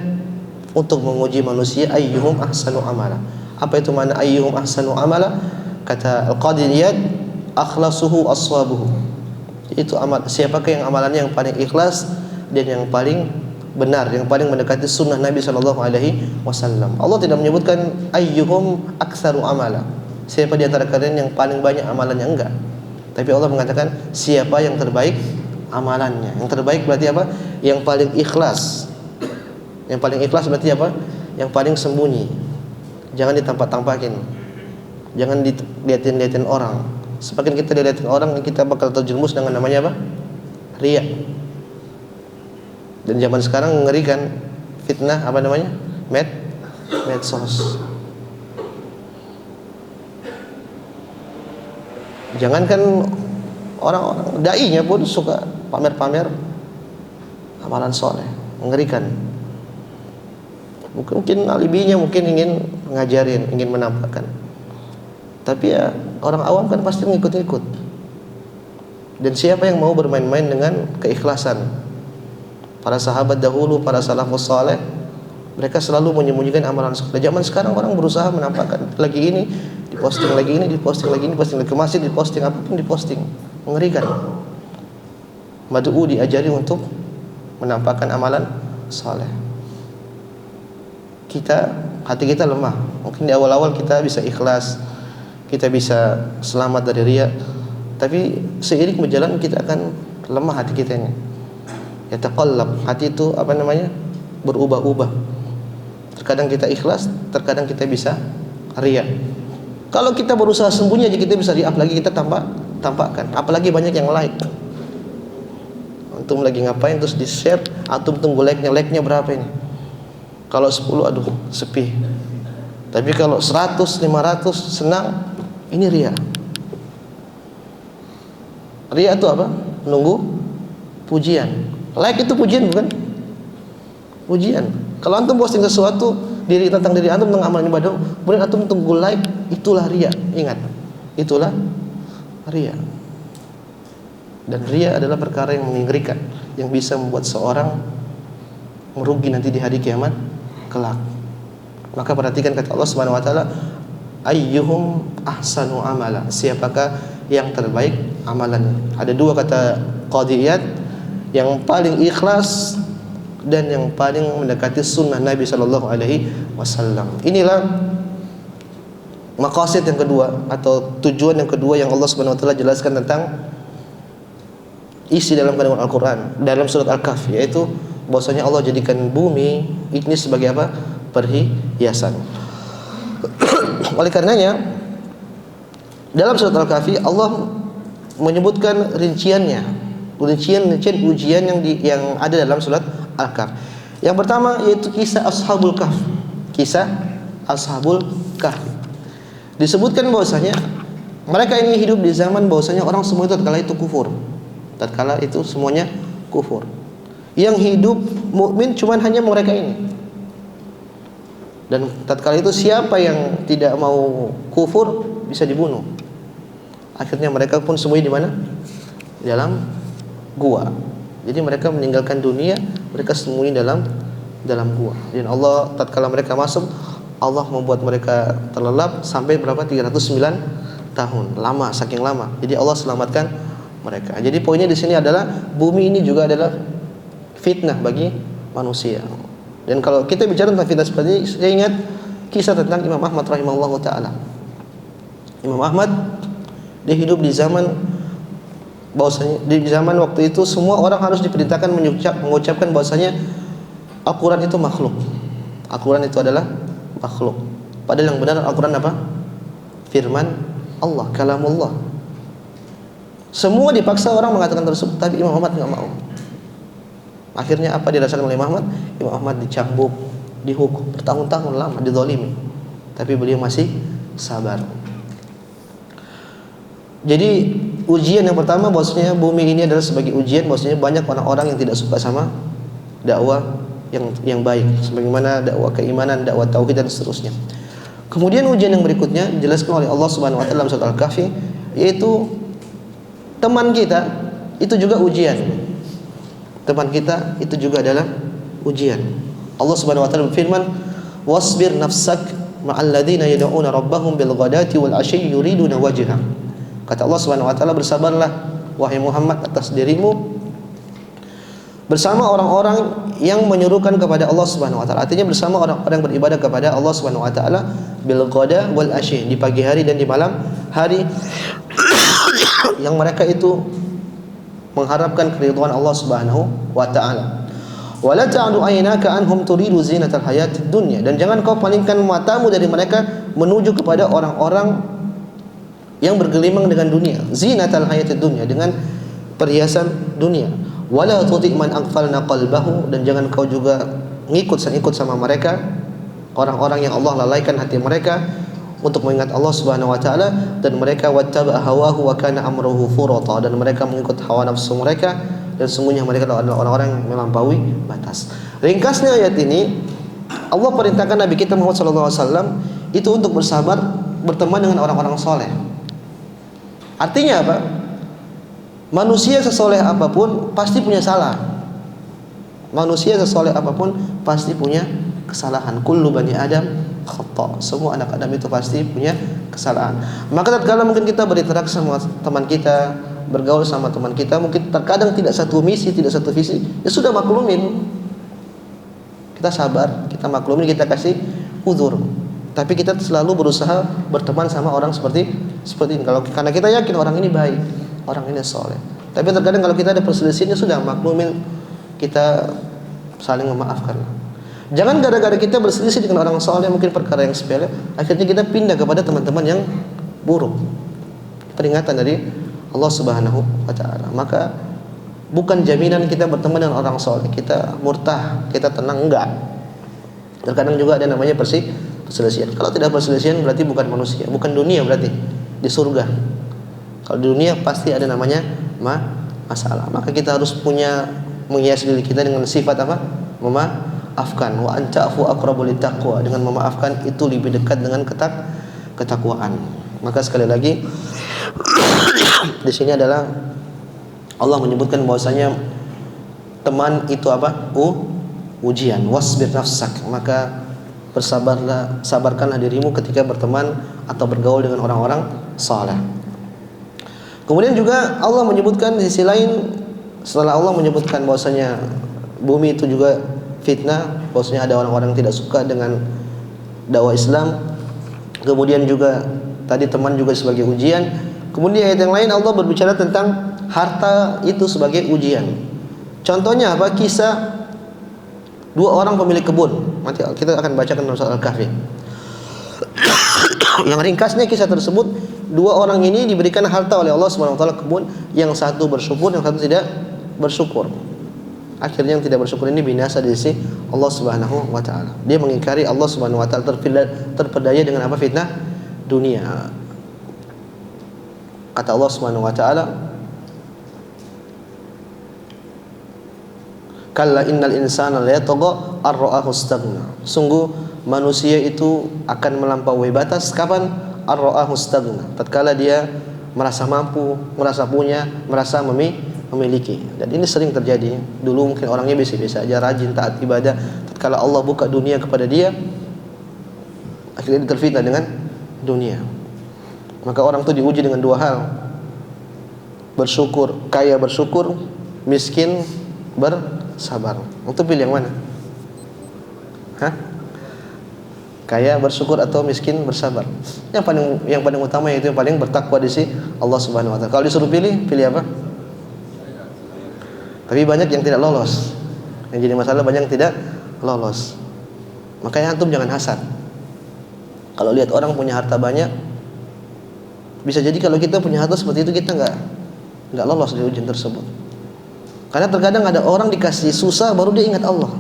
untuk menguji manusia, ayyuhum ahsanu amala. Apa itu makna ayyuhum ahsanu amala? Kata Al-Qadi Iyad, akhlasuhu aswabuhu. Itu amal, siapakah yang amalannya yang paling ikhlas dan yang paling benar, yang paling mendekati sunnah Nabi sallallahu alaihi wasallam. Allah tidak menyebutkan ayyuhum aktsaru amala, siapa di antara kalian yang paling banyak amalannya, enggak. Tapi Allah mengatakan siapa yang terbaik amalannya. Yang terbaik berarti apa? Yang paling ikhlas. Yang paling ikhlas berarti apa? Yang paling sembunyi. Jangan ditampak-tampakin. Jangan dilihatin-lihatin orang. Semakin kita dilihatin orang, kita bakal terjerumus dengan namanya apa? Riya. Dan zaman sekarang mengerikan, fitnah apa namanya? Medsos. Jangankan orang-orang, dai-nya pun suka pamer-pamer amalan soleh, mengerikan. Mungkin alibinya mungkin ingin ngajarin, ingin menampakkan. Tapi ya orang awam kan pasti ngikut-ngikut. Dan siapa yang mau bermain-main dengan keikhlasan? Para sahabat dahulu, para salafus saleh, Mereka selalu menyembunyikan amalan soleh. Zaman sekarang orang berusaha menampakkan lagi ini diposting, lagi ini diposting, lagi ini posting, lagi ke masjid diposting, apapun diposting. Mengerikan. Mad'u diajari untuk menampakkan amalan soleh. Hati kita lemah. Mungkin di awal-awal kita bisa ikhlas, kita bisa selamat dari riya, tapi seiring berjalan kita akan lemah hati kita ini. Yataqallab, hati itu berubah-ubah. Terkadang kita ikhlas, terkadang kita bisa riya. Kalau kita berusaha sembunyi aja kita bisa riya, apalagi kita tampakkan. Apalagi banyak yang like. Antum lagi ngapain terus di-share, antum tunggu like-nya berapa ini? Kalau 10 aduh sepi. Tapi kalau 100, 500 senang, ini riya. Riya itu apa? Menunggu pujian. Like itu pujian bukan? Pujian. Kalau antum posting sesuatu tentang diri antum, tentang amalan ibadah, kemudian antum tunggu like, itulah riya. Ingat, itulah riya. Dan riya adalah perkara yang mengerikan, yang bisa membuat seorang merugi nanti di hari kiamat kelak. Maka perhatikan kata Allah Subhanahu wa taala, ayyuhum ahsanu amala, siapakah yang terbaik amalannya. Ada dua kata qadiyat, yang paling ikhlas dan yang paling mendekati sunnah Nabi sallallahu alaihi wasallam. Inilah maqasid yang kedua atau tujuan yang kedua yang Allah Subhanahu wa taala jelaskan tentang isi dalam kandungan Al-Qur'an dalam surat Al-Kahfi, yaitu bahwasanya Allah jadikan bumi ini sebagai apa? Perhiasan. Oleh karenanya dalam surat Al-Kahfi Allah menyebutkan rincian ujian yang ada dalam surat Al-Kahf. Yang pertama yaitu kisah Ashabul Kahf. Kisah Ashabul Kahf. Disebutkan bahwasanya mereka ini hidup di zaman bahwasanya orang semua itu tatkala itu kufur. Tatkala itu semuanya kufur. Yang hidup mukmin cuman hanya mereka ini. Dan tatkala itu siapa yang tidak mau kufur bisa dibunuh. Akhirnya mereka pun semuanya di mana? Di dalam gua. Jadi mereka meninggalkan dunia, mereka sembunyi dalam gua. Dan Allah tatkala mereka masuk, Allah membuat mereka terlelap sampai berapa? 309 tahun. Lama, saking lama. Jadi Allah selamatkan mereka. Jadi poinnya di sini adalah bumi ini juga adalah fitnah bagi manusia. Dan kalau kita bicara tentang fitnah seperti ini, saya ingat kisah tentang Imam Ahmad rahimahullahu taala. Imam Ahmad dia hidup di zaman bahwasanya di zaman waktu itu semua orang harus diperintahkan mengucapkan bahwasanya Al-Qur'an itu makhluk. Al-Qur'an itu adalah makhluk. Padahal yang benar Al-Qur'an apa? Firman Allah, kalamullah. Semua dipaksa orang mengatakan tersebut, tapi Imam Ahmad enggak mau. Akhirnya apa dirasakan oleh Imam Ahmad? Imam Ahmad dicambuk, dihukum bertahun-tahun lama, dizalimi. Tapi beliau masih sabar. Jadi ujian yang pertama bahwasanya bumi ini adalah sebagai ujian, bahwasanya banyak orang-orang yang tidak suka sama dakwah yang baik, sebagaimana dakwah keimanan, dakwah tauhid dan seterusnya. Kemudian ujian yang berikutnya dijelaskan oleh Allah Subhanahu wa taala dalam surat Al-Kahfi, yaitu teman kita itu juga ujian. Teman kita itu juga adalah ujian. Allah Subhanahu wa taala berfirman, "Wasbir nafsak ma'al ladzina yad'una rabbahum bil ghadati wal 'ashyi yuriduna wajha." Kata Allah Subhanahu wa taala, bersabarlah wahai Muhammad atas dirimu bersama orang-orang yang menyerukan kepada Allah Subhanahu wa taala. Artinya bersama orang-orang yang beribadah kepada Allah Subhanahu wa taala bil ghada wal 'ashyi, di pagi hari dan di malam hari yang mereka itu mengharapkan keridhaan Allah Subhanahu wa taala. Wala ta'du aynaka anhum turidu zinatal hayatid dunya, dan jangan kau palingkan matamu dari mereka menuju kepada orang-orang yang bergelimang dengan dunia, zinatal hayatid dunya, dengan perhiasan dunia. Wala tuti' man aghfalna qalbahu, dan jangan kau juga ngikut sama mereka, orang-orang yang Allah lalaikan hati mereka untuk mengingat Allah Subhanahu wa taala, dan mereka wattaba hawahu wa kana amruhu furata, dan mereka mengikut hawa nafsu mereka, dan sungguhnya mereka adalah orang-orang yang melampaui batas. Ringkasnya ayat ini, Allah perintahkan Nabi kita Muhammad sallallahu alaihi wasallam itu untuk bersabar, berteman dengan orang-orang soleh. Artinya apa? Manusia sesoleh apapun pasti punya salah. Manusia sesoleh apapun pasti punya kesalahan. Kullu bani Adam khata'. Semua anak Adam itu pasti punya kesalahan. Maka tatkala mungkin kita berinteraksi sama teman kita, bergaul sama teman kita, mungkin terkadang tidak satu misi, tidak satu visi, ya sudah maklumin. Kita sabar, kita maklumin, kita kasih uzur. Tapi kita selalu berusaha berteman sama orang seperti ini. Karena kita yakin orang ini baik, orang ini soleh. Tapi terkadang kalau kita ada perselisihan, sudah maklumin, kita saling memaafkan. Jangan gara-gara kita berselisih dengan orang soleh, mungkin perkara yang sepele, akhirnya kita pindah kepada teman-teman yang buruk. Peringatan dari Allah Subhanahu wa Ta'ala. Maka bukan jaminan kita berteman dengan orang soleh, kita murtah, kita tenang, enggak. Terkadang juga ada namanya perselisihan. Kalau tidak perselisihan berarti bukan manusia, bukan dunia, berarti di surga. Kalau di dunia pasti ada namanya masalah. Maka kita harus menghiasi diri kita dengan sifat apa? Memaafkan. Wa anta'fu aqrabu littaqwa. Dengan memaafkan itu lebih dekat dengan ketakwaan. Maka sekali lagi di sini adalah Allah menyebutkan bahwasanya teman itu apa? Ujian. Wasbir nafsak. Maka sabarkanlah dirimu ketika berteman atau bergaul dengan orang-orang saleh. Kemudian juga Allah menyebutkan di sisi lain, setelah Allah menyebutkan bahwasanya bumi itu juga fitnah, bahwasanya ada orang-orang yang tidak suka dengan dakwah Islam. Kemudian juga tadi teman juga sebagai ujian. Kemudian ayat yang lain Allah berbicara tentang harta itu sebagai ujian. Contohnya apa? Kisah dua orang pemilik kebun. Nanti kita akan bacakan dalam surat Al-Kahfi. Yang ringkasnya kisah tersebut, dua orang ini diberikan harta oleh Allah Subhanahu wa taala kebun, yang satu bersyukur, yang satu tidak bersyukur. Akhirnya yang tidak bersyukur ini binasa di sisi Allah Subhanahu wa taala. Dia mengingkari Allah Subhanahu wa taala, terpedaya dengan apa? Fitnah dunia. Kata Allah Subhanahu wa taala, kalla innal insana la yatagha ar-ra'ahu istaghna. Sungguh manusia itu akan melampaui batas kapan? Ar-ra'ahu istaghna. Tatkala dia merasa mampu, merasa punya, merasa memiliki. Dan ini sering terjadi. Dulu mungkin orangnya biasa-biasa aja, rajin taat ibadah. Tatkala Allah buka dunia kepada dia, akhirnya terfitnah dengan dunia. Maka orang itu diuji dengan dua hal. Bersyukur, kaya bersyukur, miskin bersabar. Untuk pilih yang mana? Kaya bersyukur atau miskin bersabar? Yang paling utama yaitu yang paling bertakwa di sisi Allah Subhanahu wa taala. Kalau disuruh pilih apa? Tapi banyak yang tidak lolos. Yang jadi masalah banyak yang tidak lolos. Makanya antum jangan hasad. Kalau lihat orang punya harta banyak, bisa jadi kalau kita punya harta seperti itu kita enggak lolos di ujian tersebut. Karena terkadang ada orang dikasih susah baru dia ingat Allah.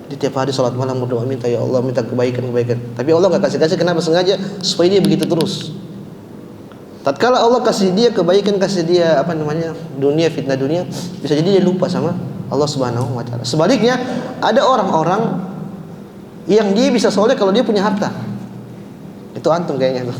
Di tiap hari salat malam berdoa, minta ya Allah, minta kebaikan. Tapi Allah enggak kasih, kenapa? Sengaja supaya dia begitu terus. Tatkala Allah kasih dia kebaikan, kasih dia dunia, fitnah dunia, bisa jadi dia lupa sama Allah Subhanahu wa taala. Sebaliknya, ada orang-orang yang dia bisa soleh kalau dia punya harta. Itu antum kayaknya.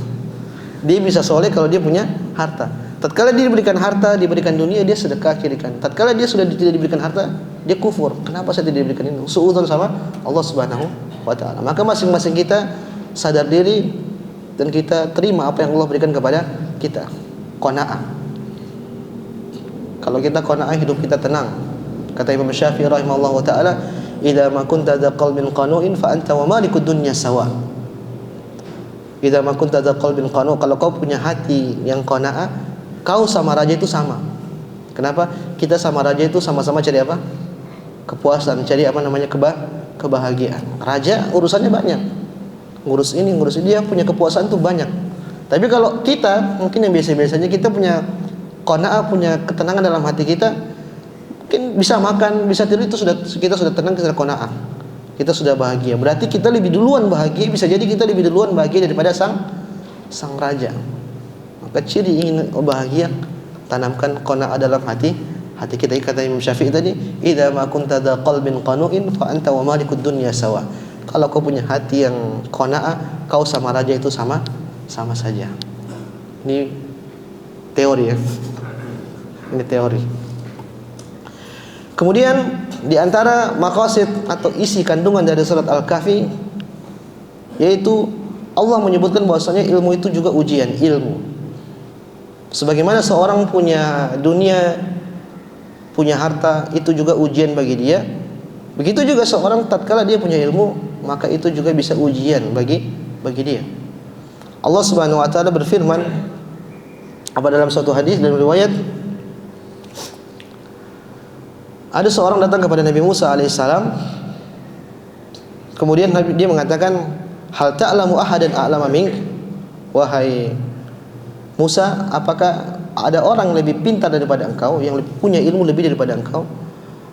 Dia bisa soleh kalau dia punya harta. Tatkala dia diberikan harta, diberikan dunia, dia sedekah kiri kanan. Tatkala dia sudah tidak diberikan harta, dia kufur. Kenapa saya tidak diberikan ini? Suudzon sama Allah Subhanahu wa taala. Maka masing-masing kita sadar diri dan kita terima apa yang Allah berikan kepada kita. Qanaah. Kalau kita qanaah, hidup kita tenang. Kata Imam Syafi'i rahimahullahu taala, "Idza ma kunta dza qalbin qanu'in fa anta wa malikud dunya sawa." Idza ma kunta dza qalbin qanu', kalau kau punya hati yang qanaah, kau sama raja itu sama. Kenapa? Kita sama raja itu sama-sama cari apa? Kepuasan, cari kebahagiaan. Raja urusannya banyak. Ngurus ini, dia punya kepuasan tuh banyak. Tapi kalau kita, mungkin yang biasa-biasanya kita punya qanaah, punya ketenangan dalam hati kita, mungkin bisa makan, bisa tidur, itu kita sudah tenang, kita sudah qanaah. Kita sudah bahagia. Berarti kita lebih duluan bahagia, bisa jadi kita lebih duluan bahagia daripada sang raja. Maka ciri ingin bahagia, tanamkan qanaah dalam hati kita. Kata Imam Syafi'i tadi, idza ma kunta dza qalbin qanu'in fa anta wa malikud dunya sawa. Kalau kau punya hati yang qanaah, kau sama raja itu sama saja. Ini teori ya. Ini teori. Kemudian di antara maqasid atau isi kandungan dari surat Al-Kahfi yaitu Allah menyebutkan bahwasanya ilmu itu juga ujian ilmu. Sebagaimana seorang punya dunia, punya harta, itu juga ujian bagi dia. Begitu juga seorang tatkala dia punya ilmu, maka itu juga bisa ujian bagi dia. Allah Subhanahu wa taala berfirman apa dalam suatu hadis dan riwayat, ada seorang datang kepada Nabi Musa alaihissalam. Kemudian dia mengatakan, hal ta'lamu ahadan a'lama mink? Wahai Musa, apakah ada orang lebih pintar daripada engkau, yang punya ilmu lebih daripada engkau?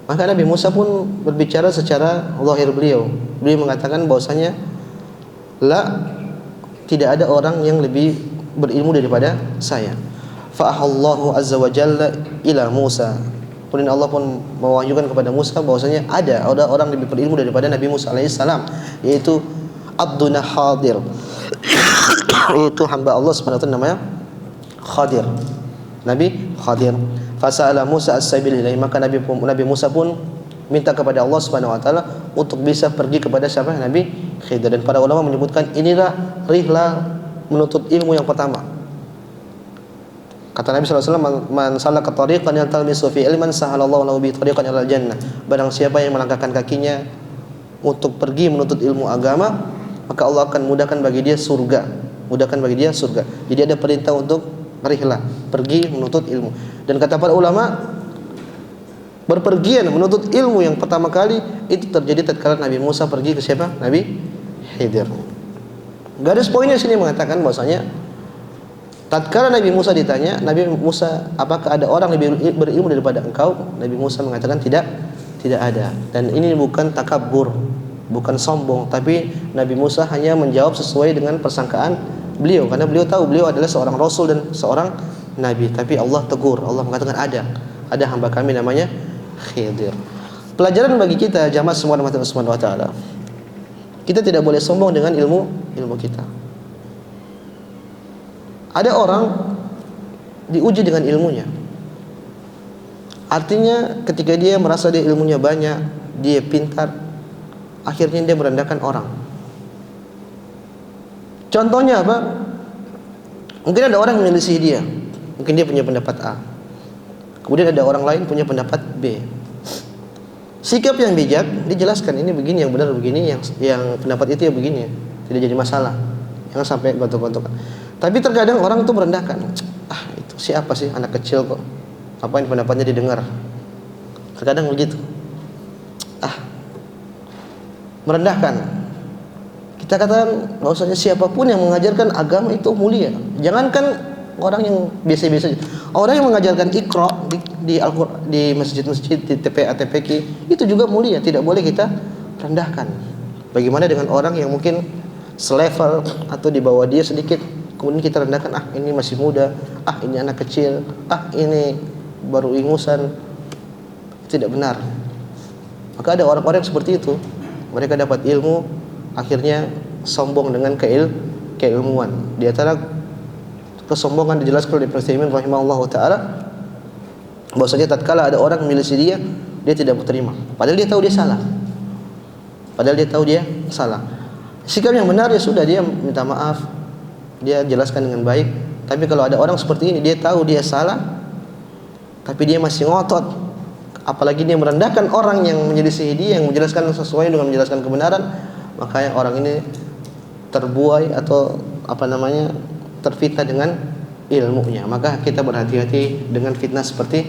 Maka Nabi Musa pun berbicara secara zahir beliau. Beliau mengatakan bahwasanya la, tidak ada orang yang lebih berilmu daripada saya. Fa'ahallahu azza wa jalla ila Musa. Kemudian Allah pun mewahyukan kepada Musa bahwasanya ada orang lebih berilmu daripada Nabi Musa alaihissalam, yaitu Abduna Khadir. Itu hamba Allah Subhanahu wa taala namanya Khadir. Nabi Khadir. Fasa'ala Musa as-sabil ilaihi, maka Nabi Musa pun minta kepada Allah Subhanahu wa taala untuk bisa pergi kepada siapa? Nabi Khidir. Dan para ulama menyebutkan inilah rihlah menuntut ilmu yang pertama. Kata Nabi SAW, man salaka tariqan yaltamisu fi ilman sahalallahu lahu bihi tariqan ilal jannah. Barang siapa yang melangkahkan kakinya untuk pergi menuntut ilmu agama, maka Allah akan mudahkan bagi dia surga. Mudahkan bagi dia surga. Jadi ada perintah untuk rihlah, pergi menuntut ilmu. Dan kata para ulama, berpergian menuntut ilmu yang pertama kali itu terjadi tatkala Nabi Musa pergi ke siapa? Nabi Khidir. Garis poinnya sini mengatakan bahwasanya tatkala Nabi Musa ditanya, Nabi Musa, apakah ada orang lebih berilmu daripada engkau? Nabi Musa mengatakan tidak ada. Dan ini bukan takabur, bukan sombong, tapi Nabi Musa hanya menjawab sesuai dengan persangkaan beliau, karena beliau tahu beliau adalah seorang rasul dan seorang nabi. Tapi Allah tegur, Allah mengatakan ada hamba kami namanya Khidir. Pelajaran bagi kita jamaah semua rahmat Allah Subhanahu wa taala. Kita tidak boleh sombong dengan ilmu kita. Ada orang diuji dengan ilmunya. Artinya ketika dia merasa dia ilmunya banyak, dia pintar, akhirnya dia merendahkan orang. Contohnya apa? Mungkin ada orang yang menyelisih dia. Mungkin dia punya pendapat A. Kemudian ada orang lain punya pendapat B. Sikap yang bijak dijelaskan, ini begini yang benar begini, yang pendapat itu ya begini, tidak jadi masalah. Jangan sampai gontok-gontokan. Tapi terkadang orang itu merendahkan. Itu siapa sih, anak kecil kok, apain pendapatnya didengar. Terkadang begitu. Merendahkan. Kita katakan bahwasanya siapapun yang mengajarkan agama itu mulia. Jangankan orang yang biasa-biasa, orang yang mengajarkan Iqra di masjid-masjid, di TPA TPQ, itu juga mulia, tidak boleh kita rendahkan. Bagaimana dengan orang yang mungkin selevel atau di bawah dia sedikit, kemudian kita rendahkan, ini masih muda, ini anak kecil, ini baru ingusan. Tidak benar. Maka ada orang-orang seperti itu, mereka dapat ilmu, akhirnya sombong dengan keilmuan. Di antara kesombongan dijelaskan oleh Ibnu Utsaimin rahimahullahu taala, bahwasanya tatkala ada orang memilisi dia tidak berterima, padahal dia tahu dia salah. Sikap yang benar ya sudah, dia minta maaf, dia jelaskan dengan baik. Tapi kalau ada orang seperti ini, dia tahu dia salah, tapi dia masih ngotot, apalagi dia merendahkan orang yang menyelisihi dia, yang menjelaskan sesuai dengan menjelaskan kebenaran, maka orang ini terbuai atau terfitnah dengan ilmunya. Maka kita berhati-hati dengan fitnah seperti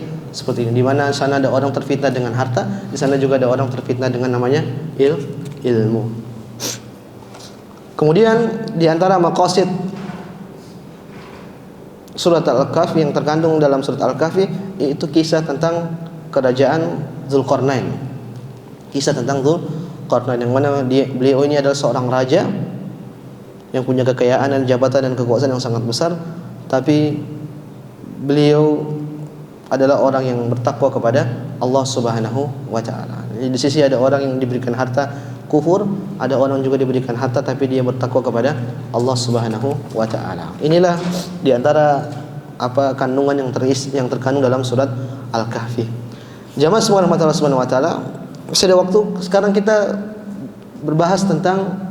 ini. Di mana sana ada orang terfitnah dengan harta, di sana juga ada orang terfitnah dengan namanya ilmu. Kemudian di antara maqasid surat Al-Kahfi yang terkandung dalam surat Al-Kahfi yaitu kisah tentang kerajaan Dzulqarnain. Kisah tentang Dzulqarnain yang mana beliau ini adalah seorang raja yang punya kekayaan dan jabatan dan kekuasaan yang sangat besar, tapi beliau adalah orang yang bertakwa kepada Allah Subhanahu wa taala. Di sisi ada orang yang diberikan harta kufur, ada orang juga diberikan harta tapi dia bertakwa kepada Allah Subhanahu wa taala. Inilah di antara kandungan yang terkandung dalam surat Al-Kahfi. Jamaah semua rahmat Allah Subhanahu wa taala, masih ada waktu. Sekarang kita berbahas tentang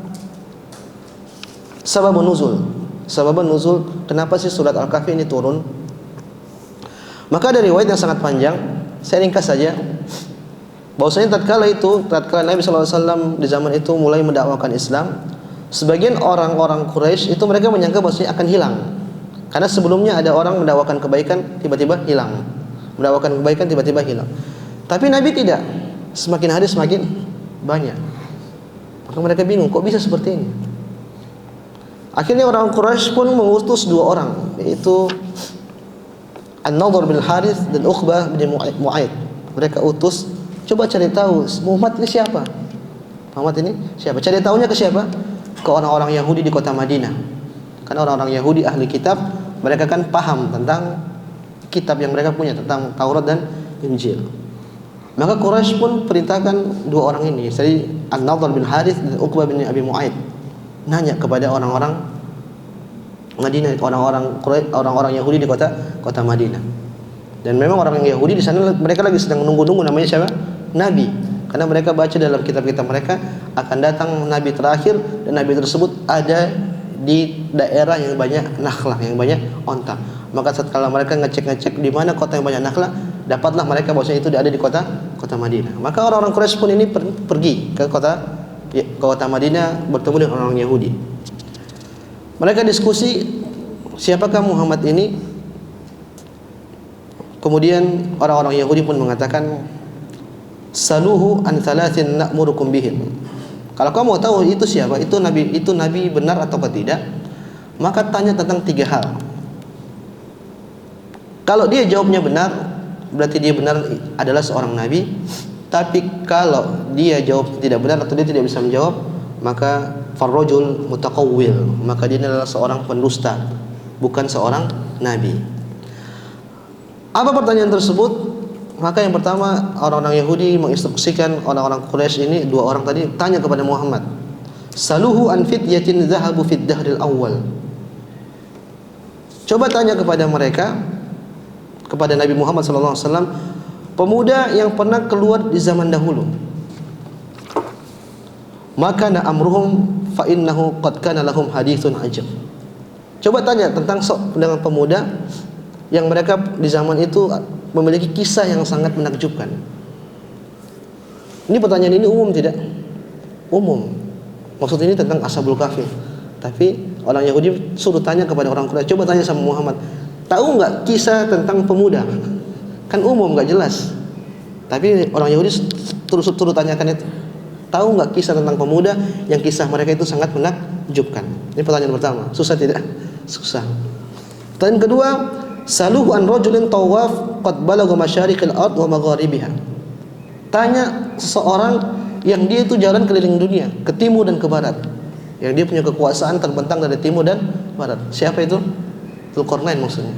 sababun nuzul. Sababun nuzul, kenapa sih surat Al-Kahfi ini turun? Maka dari riwayat yang sangat panjang, saya ringkas saja. Bahwasanya tatkala Nabi sallallahu alaihi wasallam di zaman itu mulai mendakwakan Islam, sebagian orang-orang Quraisy itu mereka menyangka bahwasanya akan hilang. Karena sebelumnya ada orang mendakwakan kebaikan tiba-tiba hilang. Mendakwakan kebaikan tiba-tiba hilang. Tapi Nabi tidak. Semakin hari semakin banyak. Maka mereka bingung, kok bisa seperti ini? Akhirnya orang Quraisy pun mengutus dua orang, yaitu An-Nadhr bin Harith dan Uqbah bin Mu'aid. Mereka utus, coba cari tahu Muhammad ini siapa? Muhammad ini siapa? Cari tahunya ke siapa? Ke orang-orang Yahudi di kota Madinah. Karena orang-orang Yahudi ahli kitab, mereka kan paham tentang kitab yang mereka punya, tentang Taurat dan Injil. Maka Quraisy pun perintahkan dua orang ini, jadi An-Nadhr bin Harith dan Uqbah bin Abi Mu'aid, nanya kepada orang-orang Madinah, orang-orang Yahudi di kota Madinah. Dan memang orang Yahudi di sana mereka lagi sedang menunggu-nunggu namanya siapa? Nabi. Karena mereka baca dalam kitab-kitab mereka akan datang nabi terakhir, dan nabi tersebut ada di daerah yang banyak nakhlah, yang banyak onta. Maka setelah mereka ngecek di mana kota yang banyak nakhlah, dapatlah mereka bahwasanya itu ada di kota Madinah. Maka orang-orang Quraisy pun ini pergi ke kota Madinah bertemu dengan orang Yahudi. Mereka diskusi siapakah Muhammad ini. Kemudian orang-orang Yahudi pun mengatakan, saluhu an thalathin na'murukum bihim. Kalau kamu mau tahu itu siapa, itu nabi benar atau tidak, maka tanya tentang tiga hal. Kalau dia jawabnya benar, berarti dia benar adalah seorang nabi. Tapi kalau dia jawab tidak benar atau dia tidak bisa menjawab, maka farrajul mutaqawwil, maka dia adalah seorang pendusta, bukan seorang nabi. Apa pertanyaan tersebut? Maka yang pertama, orang-orang Yahudi menginstruksikan orang-orang Quraisy ini, dua orang tadi, tanya kepada Muhammad, saluhu an fityatin zahabu fid dahril awal. Coba tanya kepada mereka, kepada Nabi Muhammad sallallahu alaihi wasallam, pemuda yang pernah keluar di zaman dahulu. Maka na amruhum fa innahu qad kana lahum haditsun ajab. Coba tanya tentang dengan pemuda yang mereka di zaman itu memiliki kisah yang sangat menakjubkan. Ini pertanyaan ini umum tidak? Umum. Maksud ini tentang Ashabul Kahfi. Tapi orang Yahudi suruh tanya kepada orang Quraisy, coba tanya sama Muhammad, tahu nggak kisah tentang pemuda? Kan umum, nggak jelas. Tapi orang Yahudi terus tanyakan itu, tahu nggak kisah tentang pemuda yang kisah mereka itu sangat menakjubkan? Ini pertanyaan pertama. Susah tidak? Susah. Pertanyaan kedua, saluhu an rajulin tawaf qad balagha masyariqil ard wa magharibiha. Tanya seseorang yang dia itu jalan keliling dunia, ke timur dan ke barat, yang dia punya kekuasaan terbentang dari timur dan barat. Siapa itu? Dzulqarnain maksudnya.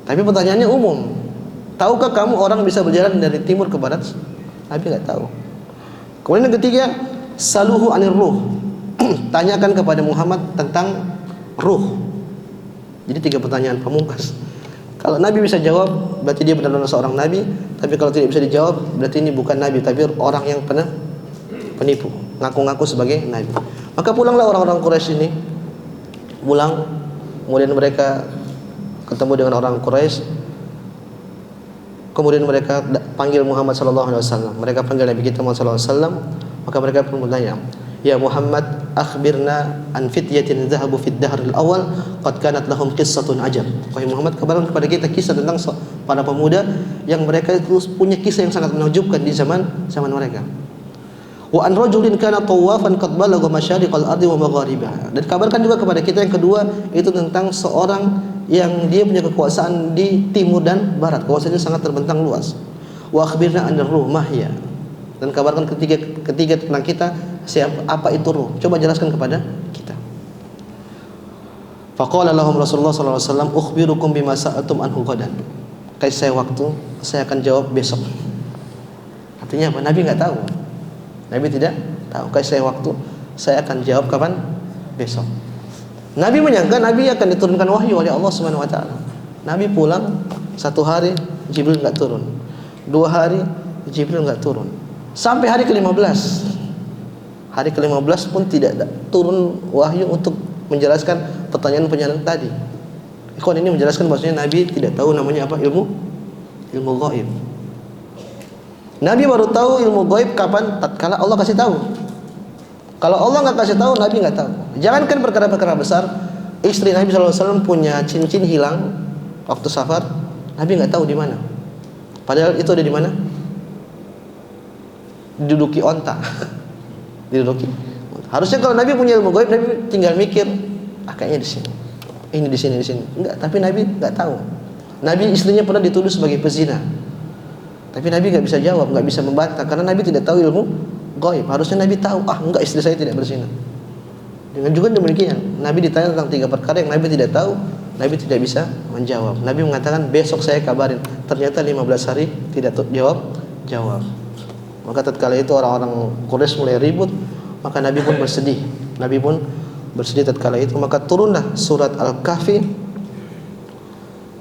Tapi pertanyaannya umum. Tahukah kamu orang bisa berjalan dari timur ke barat? Nabi enggak tahu. Kemudian yang ketiga, saluhu anir ruh. Tanyakan kepada Muhammad tentang ruh. Jadi tiga pertanyaan pamungkas. Kalau Nabi bisa jawab, berarti dia benar-benar seorang Nabi. Tapi kalau tidak bisa dijawab, berarti ini bukan Nabi, tapi orang yang penipu, ngaku-ngaku sebagai Nabi. Maka pulanglah orang-orang Quraisy ini. Pulang, kemudian mereka ketemu dengan orang Quraisy. Kemudian mereka panggil Muhammad sallallahu alaihi wasallam. Mereka panggil Nabi kita Muhammad sallallahu alaihi wasallam. Maka mereka pun bertanya, "Ya Muhammad, akhbirna an fityatin dhahabu fid dahril awal qad kanat lahum qissatun ajab." Wahai Muhammad, kabarkan kepada kita kisah tentang para pemuda yang mereka itu punya kisah yang sangat menakjubkan di zaman mereka. Wa an rajulin kana tawafan qad balagha masyariqal ardi wa magharibaha. Dan kabarkan juga kepada kita yang kedua itu tentang seorang yang dia punya kekuasaan di timur dan barat, kekuasaannya sangat terbentang luas. Wa akhbirna anir ruh mahya. Dan kabarkan ketiga tentang kita, apa itu ruh? Coba jelaskan kepada kita. Faqala lahum Rasulullah sallallahu alaihi wasallam, "Ukhbirukum bima sa'atum anhu ghadan." Kasih saya waktu, saya akan jawab besok. Artinya apa? Nabi enggak tahu. Nabi tidak tahu. Kasih saya waktu, saya akan jawab kapan? Besok. Nabi menyangka Nabi akan diturunkan wahyu oleh Allah Subhanahu wa taala. Nabi pulang satu hari, Jibril enggak turun. 2 hari Jibril enggak turun. Sampai hari ke-15. Hari ke-15 pun tidak turun wahyu untuk menjelaskan pertanyaan tadi. Ikhwan, ini menjelaskan bahwasanya Nabi tidak tahu namanya apa? Ilmu ghaib. Nabi baru tahu ilmu ghaib kapan? Tatkala Allah kasih tahu. Kalau Allah enggak kasih tahu, Nabi enggak tahu. Jangankan perkara-perkara besar, istri Nabi SAW punya cincin hilang waktu safar, Nabi enggak tahu di mana. Padahal itu ada di mana? Diduduki onta. Diduduki. Harusnya kalau Nabi punya ilmu ghaib, Nabi tinggal mikir, kayaknya di sini. Ini di sini, di sini. Enggak, tapi Nabi enggak tahu. Nabi istrinya pernah dituduh sebagai pezina. Tapi Nabi enggak bisa jawab, enggak bisa membantah karena Nabi tidak tahu ilmu ghaib. Harusnya Nabi tahu, enggak, istri saya tidak berzina. Dengan juga demikian, Nabi ditanya tentang 3 perkara yang Nabi tidak tahu, Nabi tidak bisa menjawab. Nabi mengatakan, besok saya kabarin. Ternyata 15 hari tidak jawab. Maka tatkala itu orang-orang Quraisy mulai ribut, maka Nabi pun bersedih. Nabi pun bersedih tatkala itu, maka turunlah surat Al-Kahfi.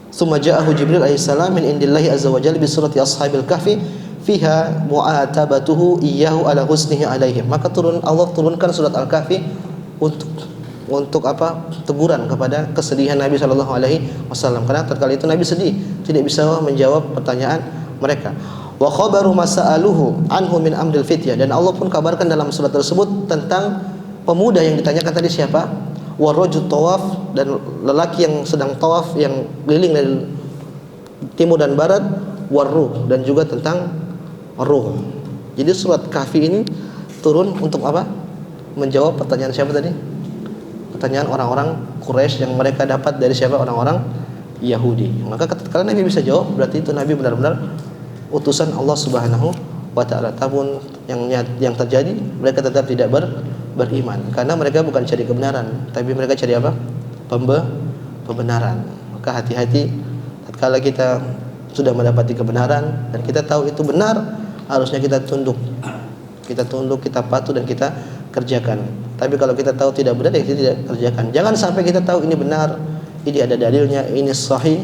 Tsumma ja'ahu Jibril alaihi salam min indillahi azza wa jalla bi surati ashabil kahfi fiha mu'atabatuhu iyyahu ala husnihi alaihim. Maka Allah turunkan surat Al-Kahfi untuk apa? Teguran kepada kesedihan Nabi sallallahu alaihi wasallam. Karena tatkala itu Nabi sedih, tidak bisa menjawab pertanyaan mereka. Wa khabaru mas'aluhu anhu min amril fityah, dan Allah pun kabarkan dalam surat tersebut tentang pemuda yang ditanyakan tadi siapa? Wa rajul tawaf, dan lelaki yang sedang tawaf yang keliling dari timur dan barat, waruh, dan juga tentang ruh. Jadi surat Kahfi ini turun untuk apa? Menjawab pertanyaan siapa tadi? Pertanyaan orang-orang Quraisy yang mereka dapat dari siapa? Orang-orang Yahudi. Maka kalau Nabi bisa jawab, berarti itu Nabi benar-benar utusan Allah Subhanahu wa taala. Tapi yang terjadi, mereka tetap tidak beriman karena mereka bukan cari kebenaran, tapi mereka cari apa? Pembenaran. Maka hati-hati tatkala kita sudah mendapati kebenaran dan kita tahu itu benar, harusnya kita tunduk, kita patuh dan kita kerjakan. Tapi kalau kita tahu tidak benar, ya kita tidak kerjakan. Jangan sampai kita tahu ini benar, ini ada dalilnya, ini sahih,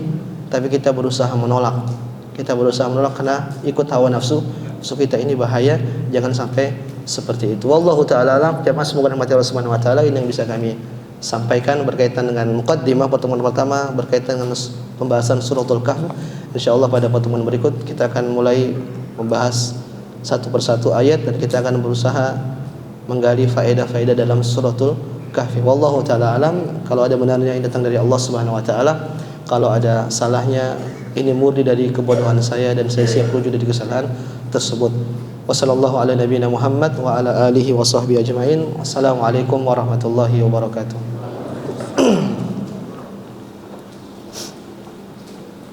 tapi kita berusaha menolak. Kita berusaha menolak karena ikut hawa nafsu. Kita ini bahaya. Jangan sampai seperti itu. Wallahu taala alam. Jamaah, semoga rahmat Allah Subhanahu wa taala ini yang bisa kami sampaikan berkaitan dengan muqaddimah pertemuan pertama berkaitan dengan pembahasan suratul Kahf. Insyaallah pada pertemuan berikut kita akan mulai membahas satu persatu ayat dan kita akan berusaha menggali faedah-faedah dalam suratul Kahfi. Wallahu taala alam. Kalau ada benarnya yang datang dari Allah Subhanahu wa taala, kalau ada salahnya ini murni dari kebodohan saya dan saya siap rujuk dari kesalahan tersebut. Wassallallahu ala nabiyina Muhammad wa ala alihi wa sahbihi ajmain. Wassalamualaikum warahmatullahi wabarakatuh.